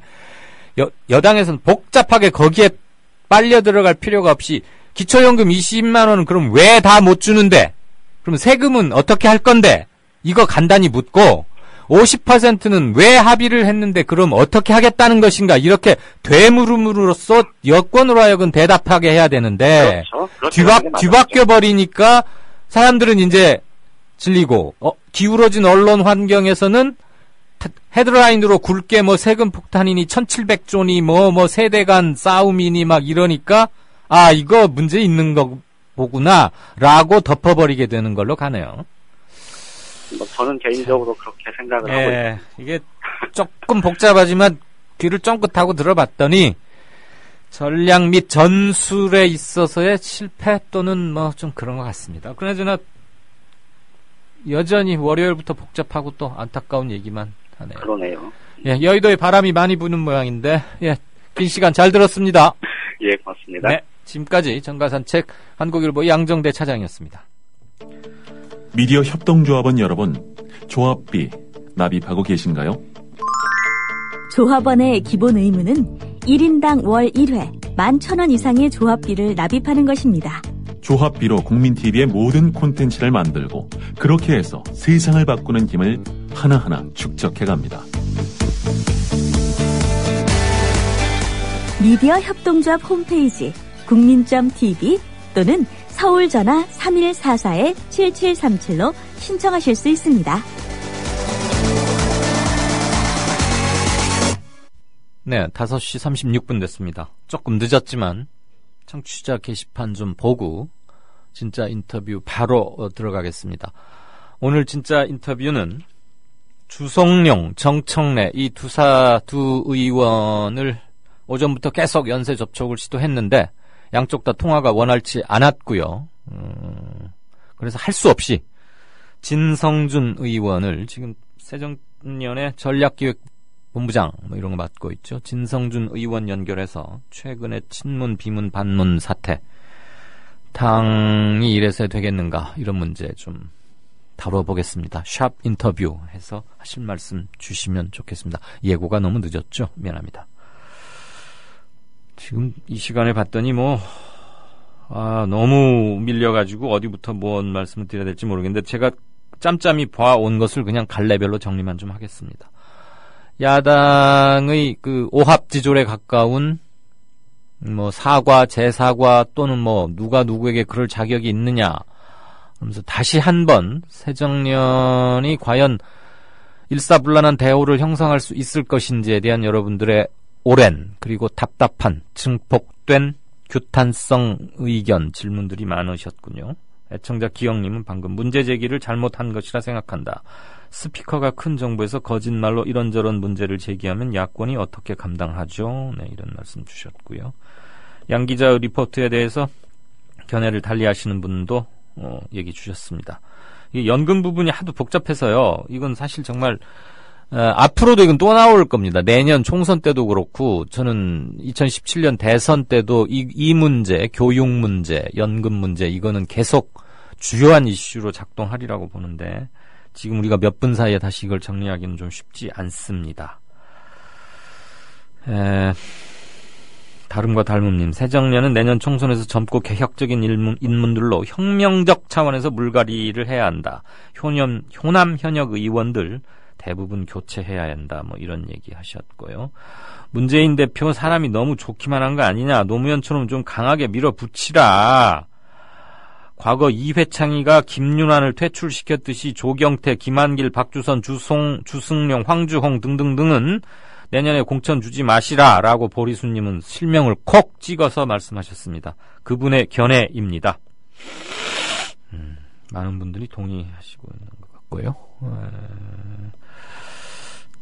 여당에서는 복잡하게 거기에 빨려 들어갈 필요가 없이 기초연금 20만 원은 그럼 왜 다 못 주는데? 그럼 세금은 어떻게 할 건데? 이거 간단히 묻고 50%는 왜 합의를 했는데 그럼 어떻게 하겠다는 것인가? 이렇게 되물음으로써 여권으로 하여금 대답하게 해야 되는데 뒤바뀌어 버리니까 사람들은 이제 질리고 기울어진 언론 환경에서는 헤드라인으로 굵게 뭐 세금 폭탄이니 1700조니 뭐 세대 간 싸움이니 막 이러니까 아 이거 문제 있는 거 보구나 라고 덮어버리게 되는 걸로 가네요. 저는 개인적으로 그렇게 생각을 하고 있습니다. 이게 조금 복잡하지만 귀를 쫑긋하고 들어봤더니 전략 및 전술에 있어서의 실패 또는 뭐 좀 그런 것 같습니다. 그나저나 여전히 월요일부터 복잡하고 또 안타까운 얘기만 하네요. 그러네요. 예, 여의도에 바람이 많이 부는 모양인데 긴 시간 잘 들었습니다. 예, 고맙습니다. 네, 지금까지 정가산책 한국일보 양정대 차장이었습니다. 미디어 협동조합원 여러분, 조합비 납입하고 계신가요? 조합원의 기본 의무는 1인당 월 1회 11,000원 이상의 조합비를 납입하는 것입니다. 조합비로 국민TV의 모든 콘텐츠를 만들고 그렇게 해서 세상을 바꾸는 힘을 하나하나 축적해갑니다. 미디어 협동조합 홈페이지 국민.tv 또는 서울 전화 3144-7737로 신청하실 수 있습니다. 네, 5시 36분 됐습니다. 조금 늦었지만 청취자 게시판 좀 보고 진짜 인터뷰 바로 들어가겠습니다. 오늘 진짜 인터뷰는 주성룡, 정청래 이 두 의원을 오전부터 계속 연쇄 접촉을 시도했는데 양쪽 다 통화가 원활치 않았고요. 그래서 할 수 없이 진성준 의원을 지금 새정년의 전략기획본부장 뭐 이런 거 맡고 있죠. 진성준 의원 연결해서 최근의 친문, 비문, 반문 사태 당이 이래서 되겠는가 이런 문제 좀 다뤄보겠습니다. 샵 인터뷰 해서 하실 말씀 주시면 좋겠습니다. 예고가 너무 늦었죠? 미안합니다. 지금 이 시간에 봤더니 너무 밀려가지고 어디부터 뭔 말씀을 드려야 될지 모르겠는데 제가 짬짬이 봐온 것을 그냥 갈래별로 정리만 좀 하겠습니다. 야당의 그 오합지졸에 가까운 사과, 재사과 또는 누가 누구에게 그럴 자격이 있느냐 그러면서 다시 한번 새정년이 과연 일사불란한 대우를 형성할 수 있을 것인지에 대한 여러분들의 오랜 그리고 답답한 증폭된 규탄성 의견 질문들이 많으셨군요. 애청자 기영님은 방금 문제 제기를 잘못한 것이라 생각한다. 스피커가 큰 정부에서 거짓말로 이런저런 문제를 제기하면 야권이 어떻게 감당하죠? 네, 이런 말씀 주셨고요. 양 기자 리포트에 대해서 견해를 달리하시는 분도 얘기 주셨습니다. 이 연금 부분이 하도 복잡해서요. 이건 사실 정말 앞으로도 이건 또 나올 겁니다. 내년 총선 때도 그렇고 저는 2017년 대선 때도 이 문제, 교육 문제, 연금 문제 이거는 계속 주요한 이슈로 작동하리라고 보는데 지금 우리가 몇 분 사이에 다시 이걸 정리하기는 좀 쉽지 않습니다. 다름과 닮음님, 새정년은 내년 총선에서 젊고 개혁적인 인문들로 혁명적 차원에서 물갈이를 해야 한다. 호남 현역 의원들 대부분 교체해야 한다. 이런 얘기 하셨고요. 문재인 대표 사람이 너무 좋기만 한 거 아니냐. 노무현처럼 좀 강하게 밀어붙이라. 과거 이회창이가 김윤환을 퇴출시켰듯이 조경태, 김한길, 박주선, 주승룡, 황주홍 등등등은 내년에 공천 주지 마시라라고 보리수님은 실명을 콕 찍어서 말씀하셨습니다. 그분의 견해입니다. 많은 분들이 동의하시고 있는 것 같고요.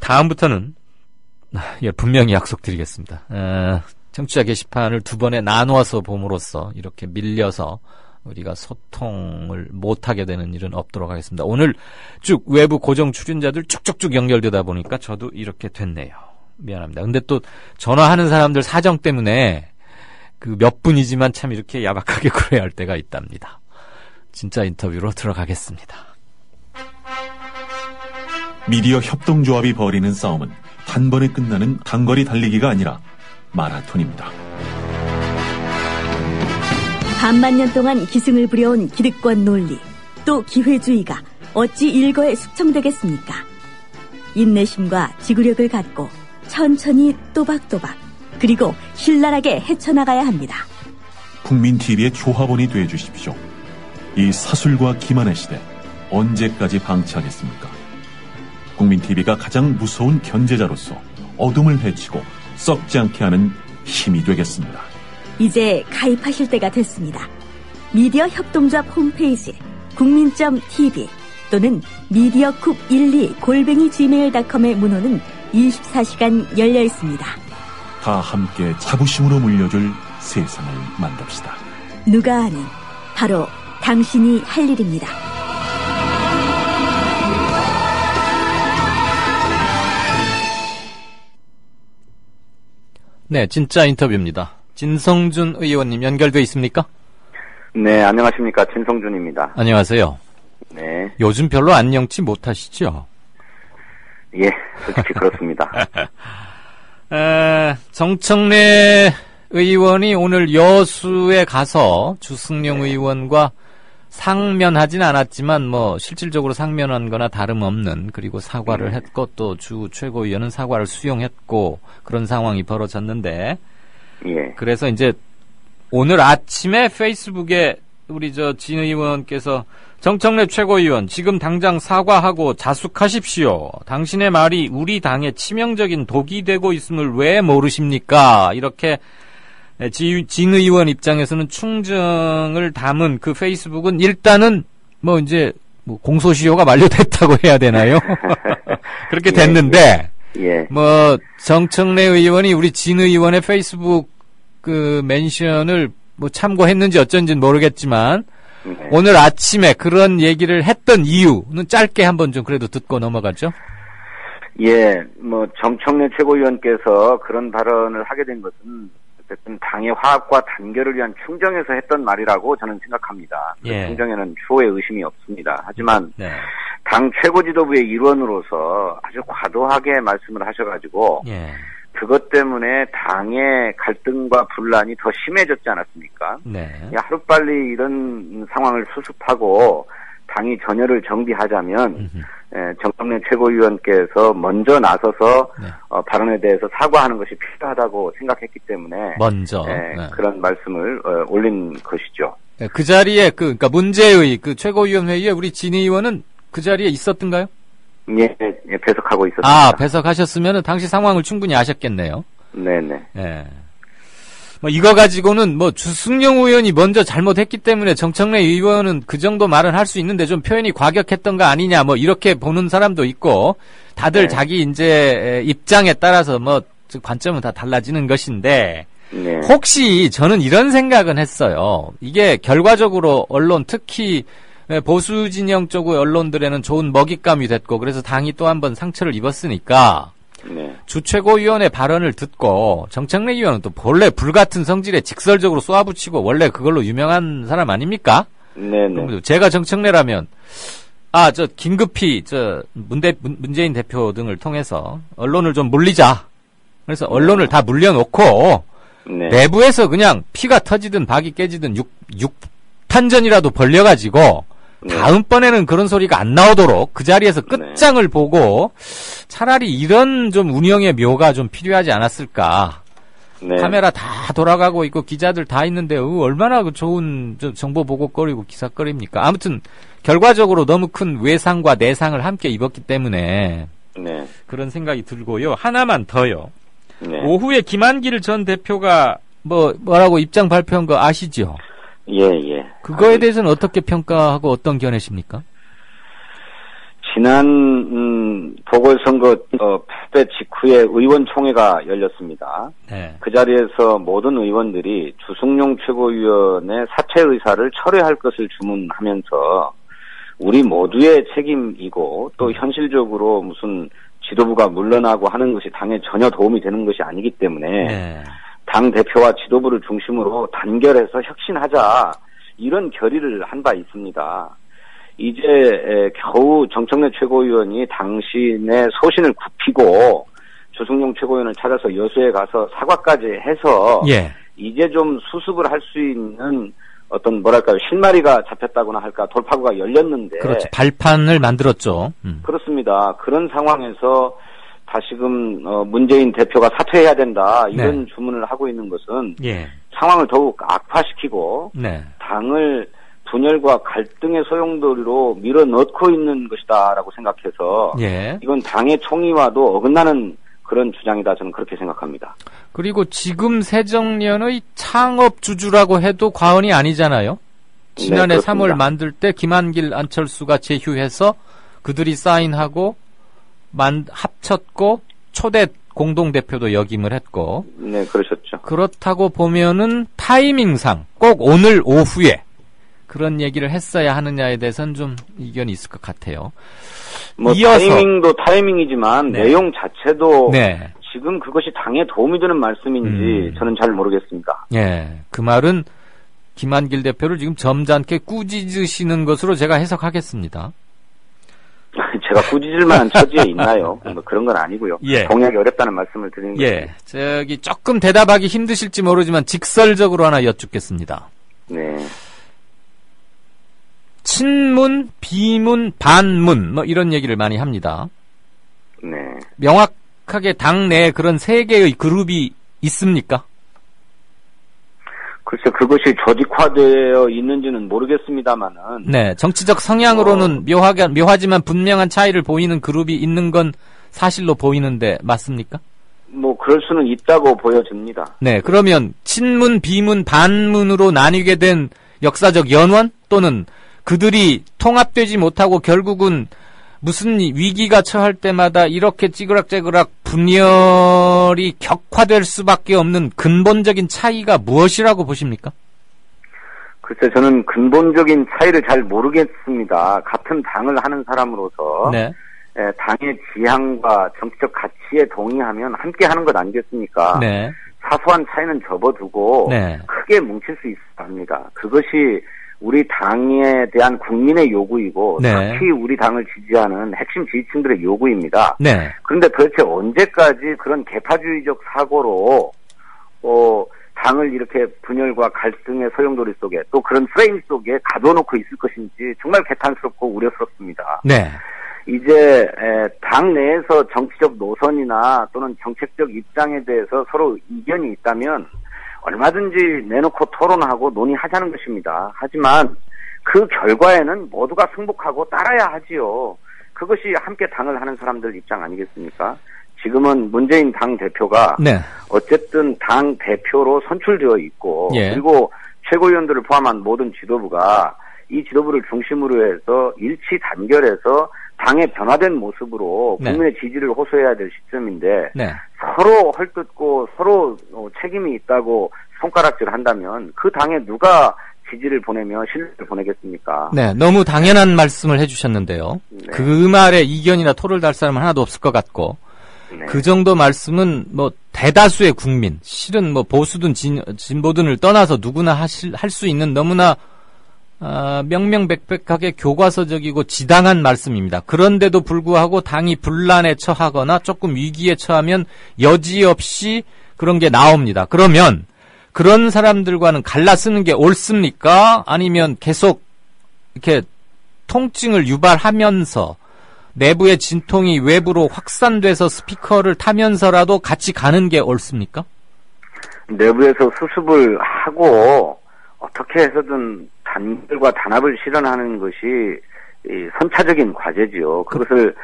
다음부터는 분명히 약속드리겠습니다. 청취자 게시판을 두 번에 나누어서 봄으로써 이렇게 밀려서 우리가 소통을 못하게 되는 일은 없도록 하겠습니다. 오늘 쭉 외부 고정 출연자들 쭉쭉쭉 연결되다 보니까 저도 이렇게 됐네요. 미안합니다. 근데 또 전화하는 사람들 사정 때문에 그 몇 분이지만 참 이렇게 야박하게 굴어야 할 때가 있답니다. 진짜 인터뷰로 들어가겠습니다. 미디어 협동조합이 벌이는 싸움은 단번에 끝나는 단거리 달리기가 아니라 마라톤입니다. 반만 년 동안 기승을 부려온 기득권 논리, 또 기회주의가 어찌 일거에 숙청되겠습니까? 인내심과 지구력을 갖고 천천히 또박또박 그리고 신랄하게 헤쳐나가야 합니다. 국민TV의 조합원이 되어주십시오. 이 사술과 기만의 시대 언제까지 방치하겠습니까? 국민TV가 가장 무서운 견제자로서 어둠을 헤치고 썩지 않게 하는 힘이 되겠습니다. 이제 가입하실 때가 됐습니다. 미디어 협동조합 홈페이지 국민.tv 또는 mediacoup12@gmail.com의 문호는 24시간 열려 있습니다. 다 함께 자부심으로 물려줄 세상을 만듭시다. 누가 아는 바로 당신이 할 일입니다. 네, 진짜 인터뷰입니다. 진성준 의원님 연결돼 있습니까? 네, 안녕하십니까. 진성준입니다. 안녕하세요. 네. 요즘 별로 안녕치 못하시죠? 예, 솔직히 그렇습니다. 정청래 의원이 오늘 여수에 가서 주승룡 의원과 상면하진 않았지만 실질적으로 상면한 거나 다름없는 그리고 사과를 했고 또 주 최고위원은 사과를 수용했고 그런 상황이 벌어졌는데 예. 그래서 이제 오늘 아침에 페이스북에 우리 진 의원께서 정청래 최고위원 지금 당장 사과하고 자숙하십시오. 당신의 말이 우리 당에 치명적인 독이 되고 있음을 왜 모르십니까? 이렇게 진 의원 입장에서는 충정을 담은 그 페이스북은 일단은 이제 공소시효가 만료됐다고 해야 되나요? 그렇게 됐는데 예. 정청래 의원이 우리 진 의원의 페이스북 그 멘션을 참고했는지 어쩐지는 모르겠지만 네. 오늘 아침에 그런 얘기를 했던 이유는 짧게 한번 좀 그래도 듣고 넘어가죠. 예, 정청래 최고위원께서 그런 발언을 하게 된 것은 어쨌든 당의 화합과 단결을 위한 충정에서 했던 말이라고 저는 생각합니다. 그 예. 충정에는 추호의 의심이 없습니다. 하지만 네. 당 최고 지도부의 일원으로서 아주 과도하게 말씀을 하셔가지고 예. 그것 때문에 당의 갈등과 분란이 더 심해졌지 않았습니까? 네. 하루빨리 이런 상황을 수습하고 당이 전열을 정비하자면 정청래 최고위원께서 먼저 나서서 네. 발언에 대해서 사과하는 것이 필요하다고 생각했기 때문에 먼저 그런 말씀을 올린 것이죠. 네, 그 자리에 그러니까 문제의 그 최고위원회의에 우리 진 의원은 그 자리에 있었던가요? 예, 배석하고 있었습니다. 배석하셨으면 당시 상황을 충분히 아셨겠네요. 네네. 예. 이거 가지고는 주승용 의원이 먼저 잘못했기 때문에 정청래 의원은 그 정도 말은 할 수 있는데 좀 표현이 과격했던 거 아니냐 이렇게 보는 사람도 있고 다들 네. 자기 이제 입장에 따라서 관점은 다 달라지는 것인데 네. 혹시 저는 이런 생각은 했어요. 이게 결과적으로 언론 특히 보수 진영 쪽의 언론들에는 좋은 먹잇감이 됐고 그래서 당이 또 한 번 상처를 입었으니까 네. 주 최고위원의 발언을 듣고 정청래 의원은 또 본래 불같은 성질에 직설적으로 쏘아붙이고 원래 그걸로 유명한 사람 아닙니까? 네네. 제가 정청래라면 긴급히 문재인 대표 등을 통해서 언론을 좀 물리자. 그래서 언론을 다 물려놓고 네. 내부에서 그냥 피가 터지든 박이 깨지든 육탄전이라도 벌려가지고 다음번에는 그런 소리가 안 나오도록 그 자리에서 끝장을 보고 차라리 이런 좀 운영의 묘가 좀 필요하지 않았을까. 네. 카메라 다 돌아가고 있고 기자들 다 있는데 얼마나 좋은 정보 보고거리고 기사거리입니까. 아무튼 결과적으로 너무 큰 외상과 내상을 함께 입었기 때문에 네. 그런 생각이 들고요. 하나만 더요. 네. 오후에 김한길 전 대표가 뭐라고 입장 발표한 거 아시죠? 예. 그거에 대해서는 어떻게 평가하고 어떤 견해십니까? 지난 보궐선거 패배 직후에 의원총회가 열렸습니다. 네. 그 자리에서 모든 의원들이 주승용 최고위원의 사퇴 의사를 철회할 것을 주문하면서 우리 모두의 책임이고 또 현실적으로 무슨 지도부가 물러나고 하는 것이 당에 전혀 도움이 되는 것이 아니기 때문에 당 대표와 지도부를 중심으로 단결해서 혁신하자 이런 결의를 한 바 있습니다. 이제 겨우 정청래 최고위원이 당신의 소신을 굽히고 주승용 최고위원을 찾아서 여수에 가서 사과까지 해서 이제 좀 수습을 할 수 있는 어떤 실마리가 잡혔다고나 할까 돌파구가 열렸는데 그렇죠. 발판을 만들었죠. 그렇습니다. 그런 상황에서 다시금 문재인 대표가 사퇴해야 된다 이런 주문을 하고 있는 것은 상황을 더욱 악화시키고 당을 분열과 갈등의 소용돌이로 밀어넣고 있는 것이다라고 생각해서 이건 당의 총의와도 어긋나는 그런 주장이다 저는 그렇게 생각합니다. 그리고 지금 새정년의 창업주주라고 해도 과언이 아니잖아요. 지난해 3월 만들 때 김한길, 안철수가 제휴해서 그들이 사인하고 합쳤고 초대 공동대표도 역임을 했고. 네, 그러셨죠. 그렇다고 보면은 타이밍상 꼭 오늘 오후에 그런 얘기를 했어야 하느냐에 대해서는 좀 이견이 있을 것 같아요. 이어서 타이밍도 타이밍이지만 내용 자체도 지금 그것이 당에 도움이 되는 말씀인지 저는 잘 모르겠습니다. 그 말은 김한길 대표를 지금 점잖게 꾸짖으시는 것으로 제가 해석하겠습니다. 제가 꾸짖을 만한 처지에 있나요? 그런 건 아니고요. 공약이 어렵다는 말씀을 드리는 거죠. 조금 대답하기 힘드실지 모르지만 직설적으로 하나 여쭙겠습니다. 네. 친문, 비문, 반문 이런 얘기를 많이 합니다. 네. 명확하게 당 내에 그런 세 개의 그룹이 있습니까? 글쎄 그것이 조직화되어 있는지는 모르겠습니다만은. 네, 정치적 성향으로는 묘하지만 분명한 차이를 보이는 그룹이 있는 건 사실로 보이는데 맞습니까? 뭐 그럴 수는 있다고 보여집니다. 네, 그러면 친문, 비문, 반문으로 나뉘게 된 역사적 연원 또는 그들이 통합되지 못하고 결국은 무슨 위기가 처할 때마다 이렇게 찌그락찌그락 분열이 격화될 수밖에 없는 근본적인 차이가 무엇이라고 보십니까? 글쎄 저는 근본적인 차이를 잘 모르겠습니다. 같은 당을 하는 사람으로서 네. 당의 지향과 정치적 가치에 동의하면 함께 하는 것 아니겠습니까? 네. 사소한 차이는 접어두고 네. 크게 뭉칠 수 있어야 합니다. 그것이 우리 당에 대한 국민의 요구이고 네. 특히 우리 당을 지지하는 핵심 지지층들의 요구입니다. 네. 그런데 도대체 언제까지 그런 개파주의적 사고로 당을 이렇게 분열과 갈등의 소용돌이 속에 또 그런 프레임 속에 가둬놓고 있을 것인지 정말 개탄스럽고 우려스럽습니다. 네. 이제 당 내에서 정치적 노선이나 또는 정책적 입장에 대해서 서로 이견이 있다면 얼마든지 내놓고 토론하고 논의하자는 것입니다. 하지만 그 결과에는 모두가 승복하고 따라야 하지요. 그것이 함께 당을 하는 사람들 입장 아니겠습니까? 지금은 문재인 당 대표가 네. 어쨌든 당 대표로 선출되어 있고 예. 그리고 최고위원들을 포함한 모든 지도부가 이 지도부를 중심으로 해서 일치 단결해서 당의 변화된 모습으로 네. 국민의 지지를 호소해야 될 시점인데 네. 서로 헐뜯고 서로 책임이 있다고 손가락질 한다면 그 당에 누가 지지를 보내며 신뢰를 보내겠습니까? 네, 너무 당연한 말씀을 해주셨는데요. 네. 그 말에 이견이나 토를 달 사람은 하나도 없을 것 같고 네. 그 정도 말씀은 뭐 대다수의 국민, 실은 뭐 보수든 진보든을 떠나서 누구나 할 수 있는 너무나 명명백백하게 교과서적이고 지당한 말씀입니다. 그런데도 불구하고 당이 분란에 처하거나 조금 위기에 처하면 여지없이 그런 게 나옵니다. 그러면 그런 사람들과는 갈라쓰는 게 옳습니까? 아니면 계속 이렇게 통증을 유발하면서 내부의 진통이 외부로 확산돼서 스피커를 타면서라도 같이 가는 게 옳습니까? 내부에서 수습을 하고 어떻게 해서든 단결과 단합을 실현하는 것이 선차적인 과제지요. 그것을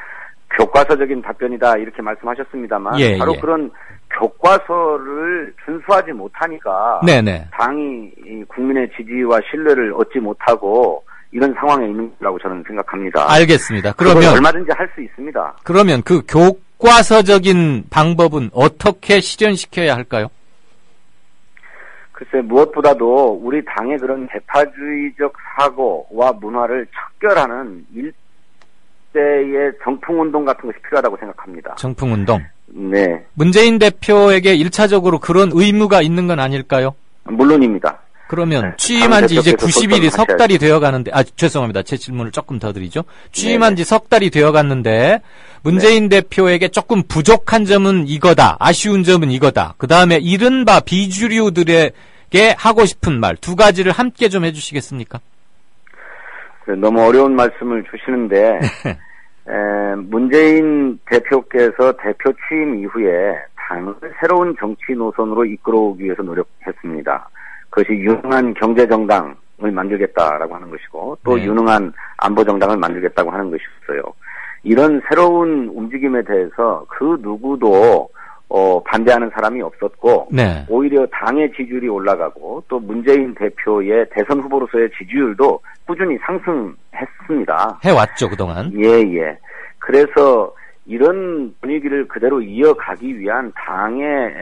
교과서적인 답변이다 이렇게 말씀하셨습니다만 예, 바로 예. 그런 교과서를 준수하지 못하니까 네네. 당이 국민의 지지와 신뢰를 얻지 못하고 이런 상황에 있는 거라고 저는 생각합니다. 알겠습니다. 그걸 그러면 얼마든지 할 수 있습니다. 그러면 그 교과서적인 방법은 어떻게 실현시켜야 할까요? 글쎄 무엇보다도 우리 당의 그런 개파주의적 사고와 문화를 척결하는 일대의 정풍운동 같은 것이 필요하다고 생각합니다. 정풍운동. 네. 문재인 대표에게 1차적으로 그런 의무가 있는 건 아닐까요? 물론입니다. 그러면 네, 취임한 지 이제 대표께서 90일이 석 결정하셔야죠. 달이 되어가는데, 죄송합니다. 제 질문을 조금 더 드리죠. 취임한 네네. 지 석 달이 되어갔는데 문재인 대표에게 조금 부족한 점은 이거다, 아쉬운 점은 이거다. 그 다음에 이른바 비주류들에게 하고 싶은 말 두 가지를 함께 좀 해주시겠습니까? 너무 어려운 말씀을 주시는데 문재인 대표께서 대표 취임 이후에 당을 새로운 정치 노선으로 이끌어오기 위해서 노력했습니다. 그것이 유능한 경제정당을 만들겠다라고 하는 것이고 또 네. 유능한 안보정당을 만들겠다고 하는 것이었어요. 이런 새로운 움직임에 대해서 그 누구도 반대하는 사람이 없었고 네. 오히려 당의 지지율이 올라가고 또 문재인 대표의 대선 후보로서의 지지율도 꾸준히 상승했습니다. 해왔죠, 그동안. 예. 그래서 이런 분위기를 그대로 이어가기 위한 당의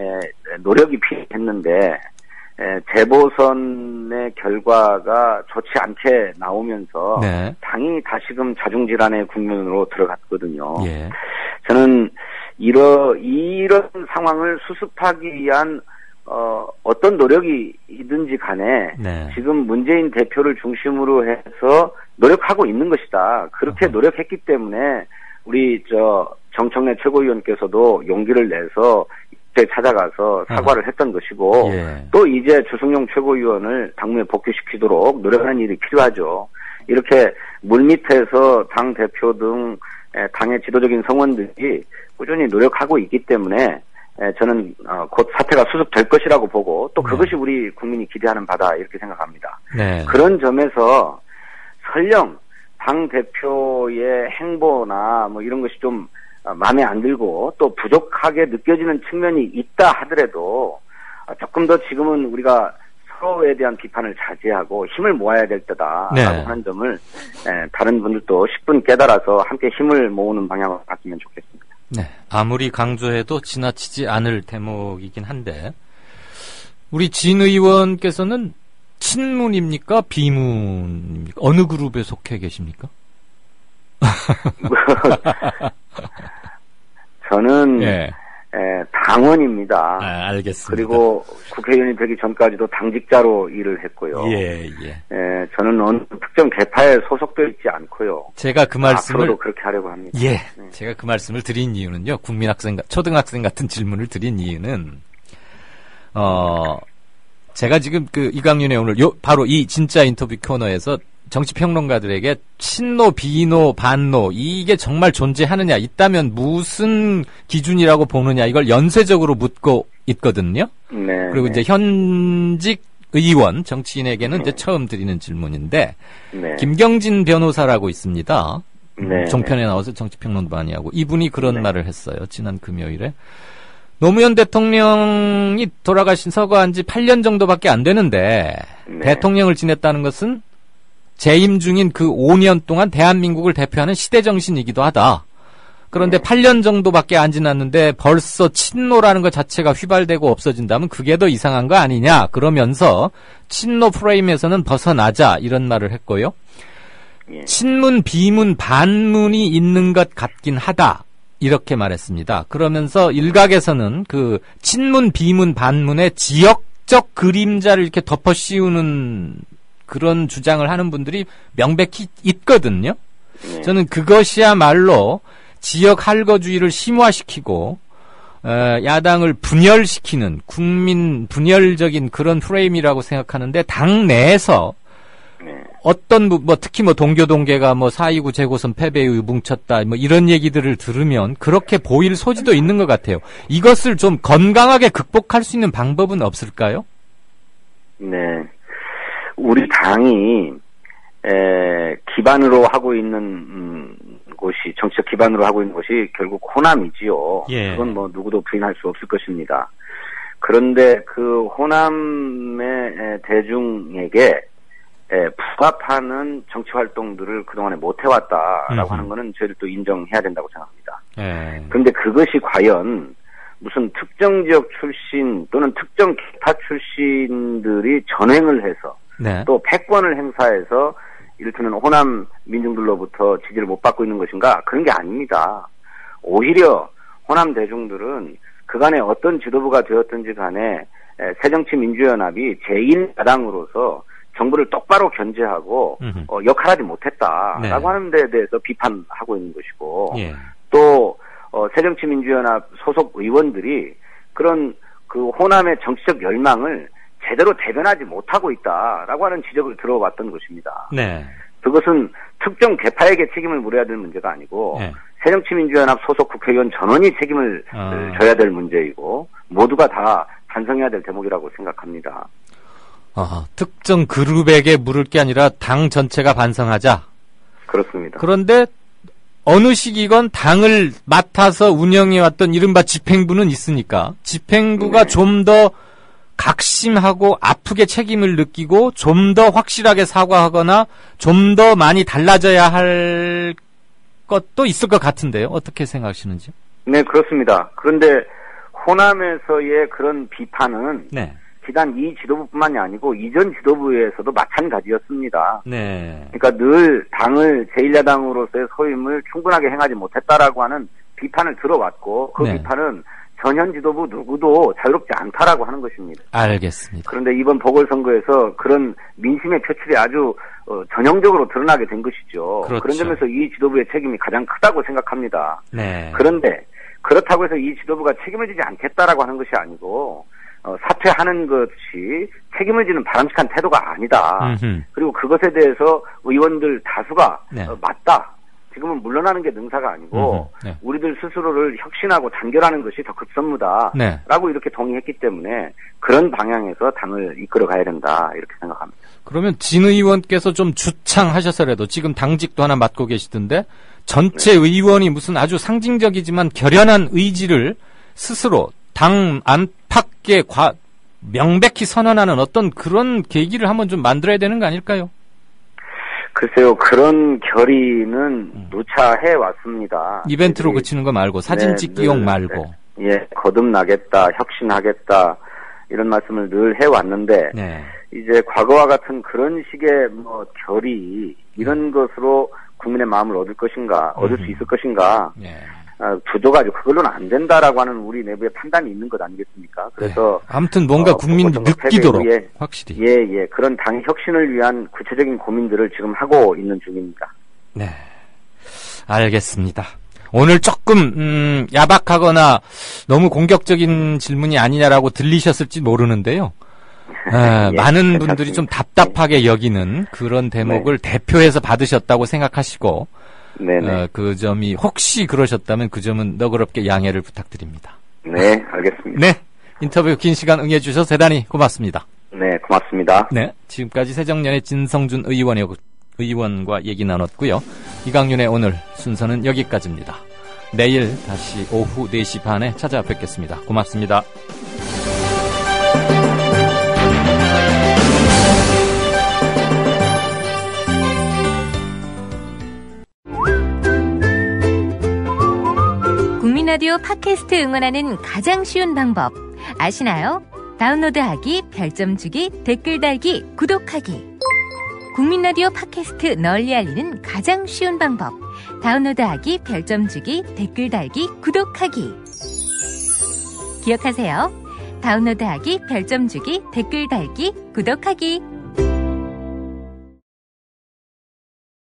노력이 필요했는데 재보선의 결과가 좋지 않게 나오면서 네. 당이 다시금 자중질환의 국면으로 들어갔거든요. 예. 저는 이런 상황을 수습하기 위한 어떤 노력이든지 간에 네. 지금 문재인 대표를 중심으로 해서 노력하고 있는 것이다. 그렇게 노력했기 때문에 우리 정청래 최고위원께서도 용기를 내서 찾아가서 사과를 했던 것이고 예. 또 이제 주승용 최고위원을 당무에 복귀시키도록 노력하는 일이 필요하죠. 이렇게 물밑에서 당 대표 등 당의 지도적인 성원들이 꾸준히 노력하고 있기 때문에 저는 곧 사태가 수습될 것이라고 보고 또 그것이 우리 국민이 기대하는 바다 이렇게 생각합니다. 네. 그런 점에서 설령 당 대표의 행보나 뭐 이런 것이 좀 마음에 안 들고 또 부족하게 느껴지는 측면이 있다 하더라도 조금 더 지금은 우리가 서로에 대한 비판을 자제하고 힘을 모아야 될 때다라고 네. 하는 점을 다른 분들도 10분 깨달아서 함께 힘을 모으는 방향으로 바뀌면 좋겠습니다. 네. 아무리 강조해도 지나치지 않을 대목이긴 한데 우리 진 의원께서는 친문입니까? 비문입니까? 어느 그룹에 속해 계십니까? 저는 예. 당원입니다. 알겠습니다. 그리고 국회의원이 되기 전까지도 당직자로 일을 했고요. 예. 저는 어느 특정 계파에 소속되어 있지 않고요. 제가 그 말씀을 앞으로도 그렇게 하려고 합니다. 예. 네. 제가 그 말씀을 드린 이유는요. 초등학생 같은 질문을 드린 이유는 제가 지금 그 이강윤의 오늘 바로 이 진짜 인터뷰 코너에서 정치평론가들에게 친노, 비노, 반노 이게 정말 존재하느냐 있다면 무슨 기준이라고 보느냐 이걸 연쇄적으로 묻고 있거든요. 네. 그리고 이제 현직 의원 정치인에게는 이제 처음 드리는 질문인데 네. 김경진 변호사라고 있습니다. 네. 종편에 나와서 정치평론도 많이 하고 이분이 그런 말을 했어요. 지난 금요일에. 노무현 대통령이 돌아가신 서거한 지 8년 정도밖에 안 되는데 대통령을 지냈다는 것은 재임 중인 그 5년 동안 대한민국을 대표하는 시대정신이기도 하다. 그런데 8년 정도밖에 안 지났는데 벌써 친노라는 것 자체가 휘발되고 없어진다면 그게 더 이상한 거 아니냐. 그러면서 친노 프레임에서는 벗어나자 이런 말을 했고요. 친문, 비문, 반문이 있는 것 같긴 하다. 이렇게 말했습니다. 그러면서 일각에서는 그 친문, 비문, 반문의 지역적 그림자를 이렇게 덮어 씌우는 그런 주장을 하는 분들이 명백히 있거든요. 저는 그것이야말로 지역 할거주의를 심화시키고 야당을 분열시키는 국민 분열적인 그런 프레임이라고 생각하는데 당 내에서 어떤 특히 동교동계가 4.29 재고선 패배 이후 뭉쳤다 이런 얘기들을 들으면 그렇게 보일 소지도 있는 것 같아요. 이것을 좀 건강하게 극복할 수 있는 방법은 없을까요? 네. 우리 당이 기반으로 하고 있는 곳이 정치적 기반으로 하고 있는 것이 결국 호남이지요. 예. 그건 누구도 부인할 수 없을 것입니다. 그런데 그 호남의 대중에게 부합하는 정치 활동들을 그동안에 못 해왔다라고 하는 거는 저희들도 인정해야 된다고 생각합니다. 그런데 그것이 과연 무슨 특정 지역 출신 또는 특정 기타 출신들이 전횡을 해서 또 패권을 행사해서 이를테면 호남 민중들로부터 지지를 못 받고 있는 것인가? 그런 게 아닙니다. 오히려 호남 대중들은 그간에 어떤 지도부가 되었든지 간에 새정치민주연합이 제1야당으로서 정부를 똑바로 견제하고 역할하지 못했다라고 하는 데에 대해서 비판하고 있는 것이고 또 새정치민주연합 소속 의원들이 그런 그 호남의 정치적 열망을 제대로 대변하지 못하고 있다라고 하는 지적을 들어왔던 것입니다. 그것은 특정 계파에게 책임을 물어야 될 문제가 아니고 새정치민주연합 소속 국회의원 전원이 책임을 져야 될 문제이고 모두가 다 반성해야 될 대목이라고 생각합니다. 특정 그룹에게 물을 게 아니라 당 전체가 반성하자. 그렇습니다. 그런데 어느 시기건 당을 맡아서 운영해왔던 이른바 집행부는 있으니까 집행부가 좀 더 각심하고 아프게 책임을 느끼고 좀 더 확실하게 사과하거나 좀 더 많이 달라져야 할 것도 있을 것 같은데요. 어떻게 생각하시는지요? 네, 그렇습니다. 그런데 호남에서의 그런 비판은 비단 이 지도부뿐만이 아니고 이전 지도부에서도 마찬가지였습니다. 그러니까 늘 당을 제1야당으로서의 소임을 충분하게 행하지 못했다라고 하는 비판을 들어왔고 그 비판은 전현 지도부 누구도 자유롭지 않다라고 하는 것입니다. 알겠습니다. 그런데 이번 보궐선거에서 그런 민심의 표출이 아주 전형적으로 드러나게 된 것이죠. 그런 점에서 이 지도부의 책임이 가장 크다고 생각합니다. 그런데 그렇다고 해서 이 지도부가 책임을 지지 않겠다라고 하는 것이 아니고 사퇴하는 것이 책임을 지는 바람직한 태도가 아니다. 그리고 그것에 대해서 의원들 다수가 맞다. 지금은 물러나는 게 능사가 아니고 네. 우리들 스스로를 혁신하고 단결하는 것이 더 급선무다라고 네. 이렇게 동의했기 때문에 그런 방향에서 당을 이끌어 가야 된다 이렇게 생각합니다. 그러면 진 의원께서 좀 주창하셔서라도 지금 당직도 하나 맡고 계시던데 전체 네. 의원이 무슨 아주 상징적이지만 결연한 의지를 스스로 당 안팎에 명백히 선언하는 어떤 그런 계기를 한번 좀 만들어야 되는 거 아닐까요? 글쎄요, 그런 결의는 누차해 왔습니다. 이벤트로 그치는 거 말고 사진 네, 찍기용 말고. 네. 예, 거듭나겠다, 혁신하겠다 이런 말씀을 늘 해왔는데 네. 이제 과거와 같은 그런 식의 뭐 결의 이런 것으로 국민의 마음을 얻을 것인가, 얻을 수 있을 것인가. 네. 두져가지고 그걸로는 안 된다라고 하는 우리 내부의 판단이 있는 것 아니겠습니까? 그래서 네. 아무튼 뭔가 국민이 느끼도록 확실히 예 그런 당 혁신을 위한 구체적인 고민들을 지금 하고 있는 중입니다. 네, 알겠습니다. 오늘 조금 야박하거나 너무 공격적인 질문이 아니냐라고 들리셨을지 모르는데요. 예, 많은 분들이 좀 답답하게 여기는 그런 대목을 네. 대표해서 받으셨다고 생각하시고. 그 점이 혹시 그러셨다면 그 점은 너그럽게 양해를 부탁드립니다. 네, 알겠습니다. 네, 인터뷰 긴 시간 응해주셔서 대단히 고맙습니다. 네, 고맙습니다. 네, 지금까지 새정년의 진성준 의원과 얘기 나눴고요. 이강윤의 오늘 순서는 여기까지입니다. 내일 다시 오후 4시 반에 찾아뵙겠습니다. 고맙습니다. 국민라디오 팟캐스트 응원하는 가장 쉬운 방법 아시나요? 다운로드하기, 별점 주기, 댓글 달기, 구독하기. 국민라디오 팟캐스트 널리 알리는 가장 쉬운 방법 다운로드하기, 별점 주기, 댓글 달기, 구독하기. 기억하세요. 다운로드하기, 별점 주기, 댓글 달기, 구독하기.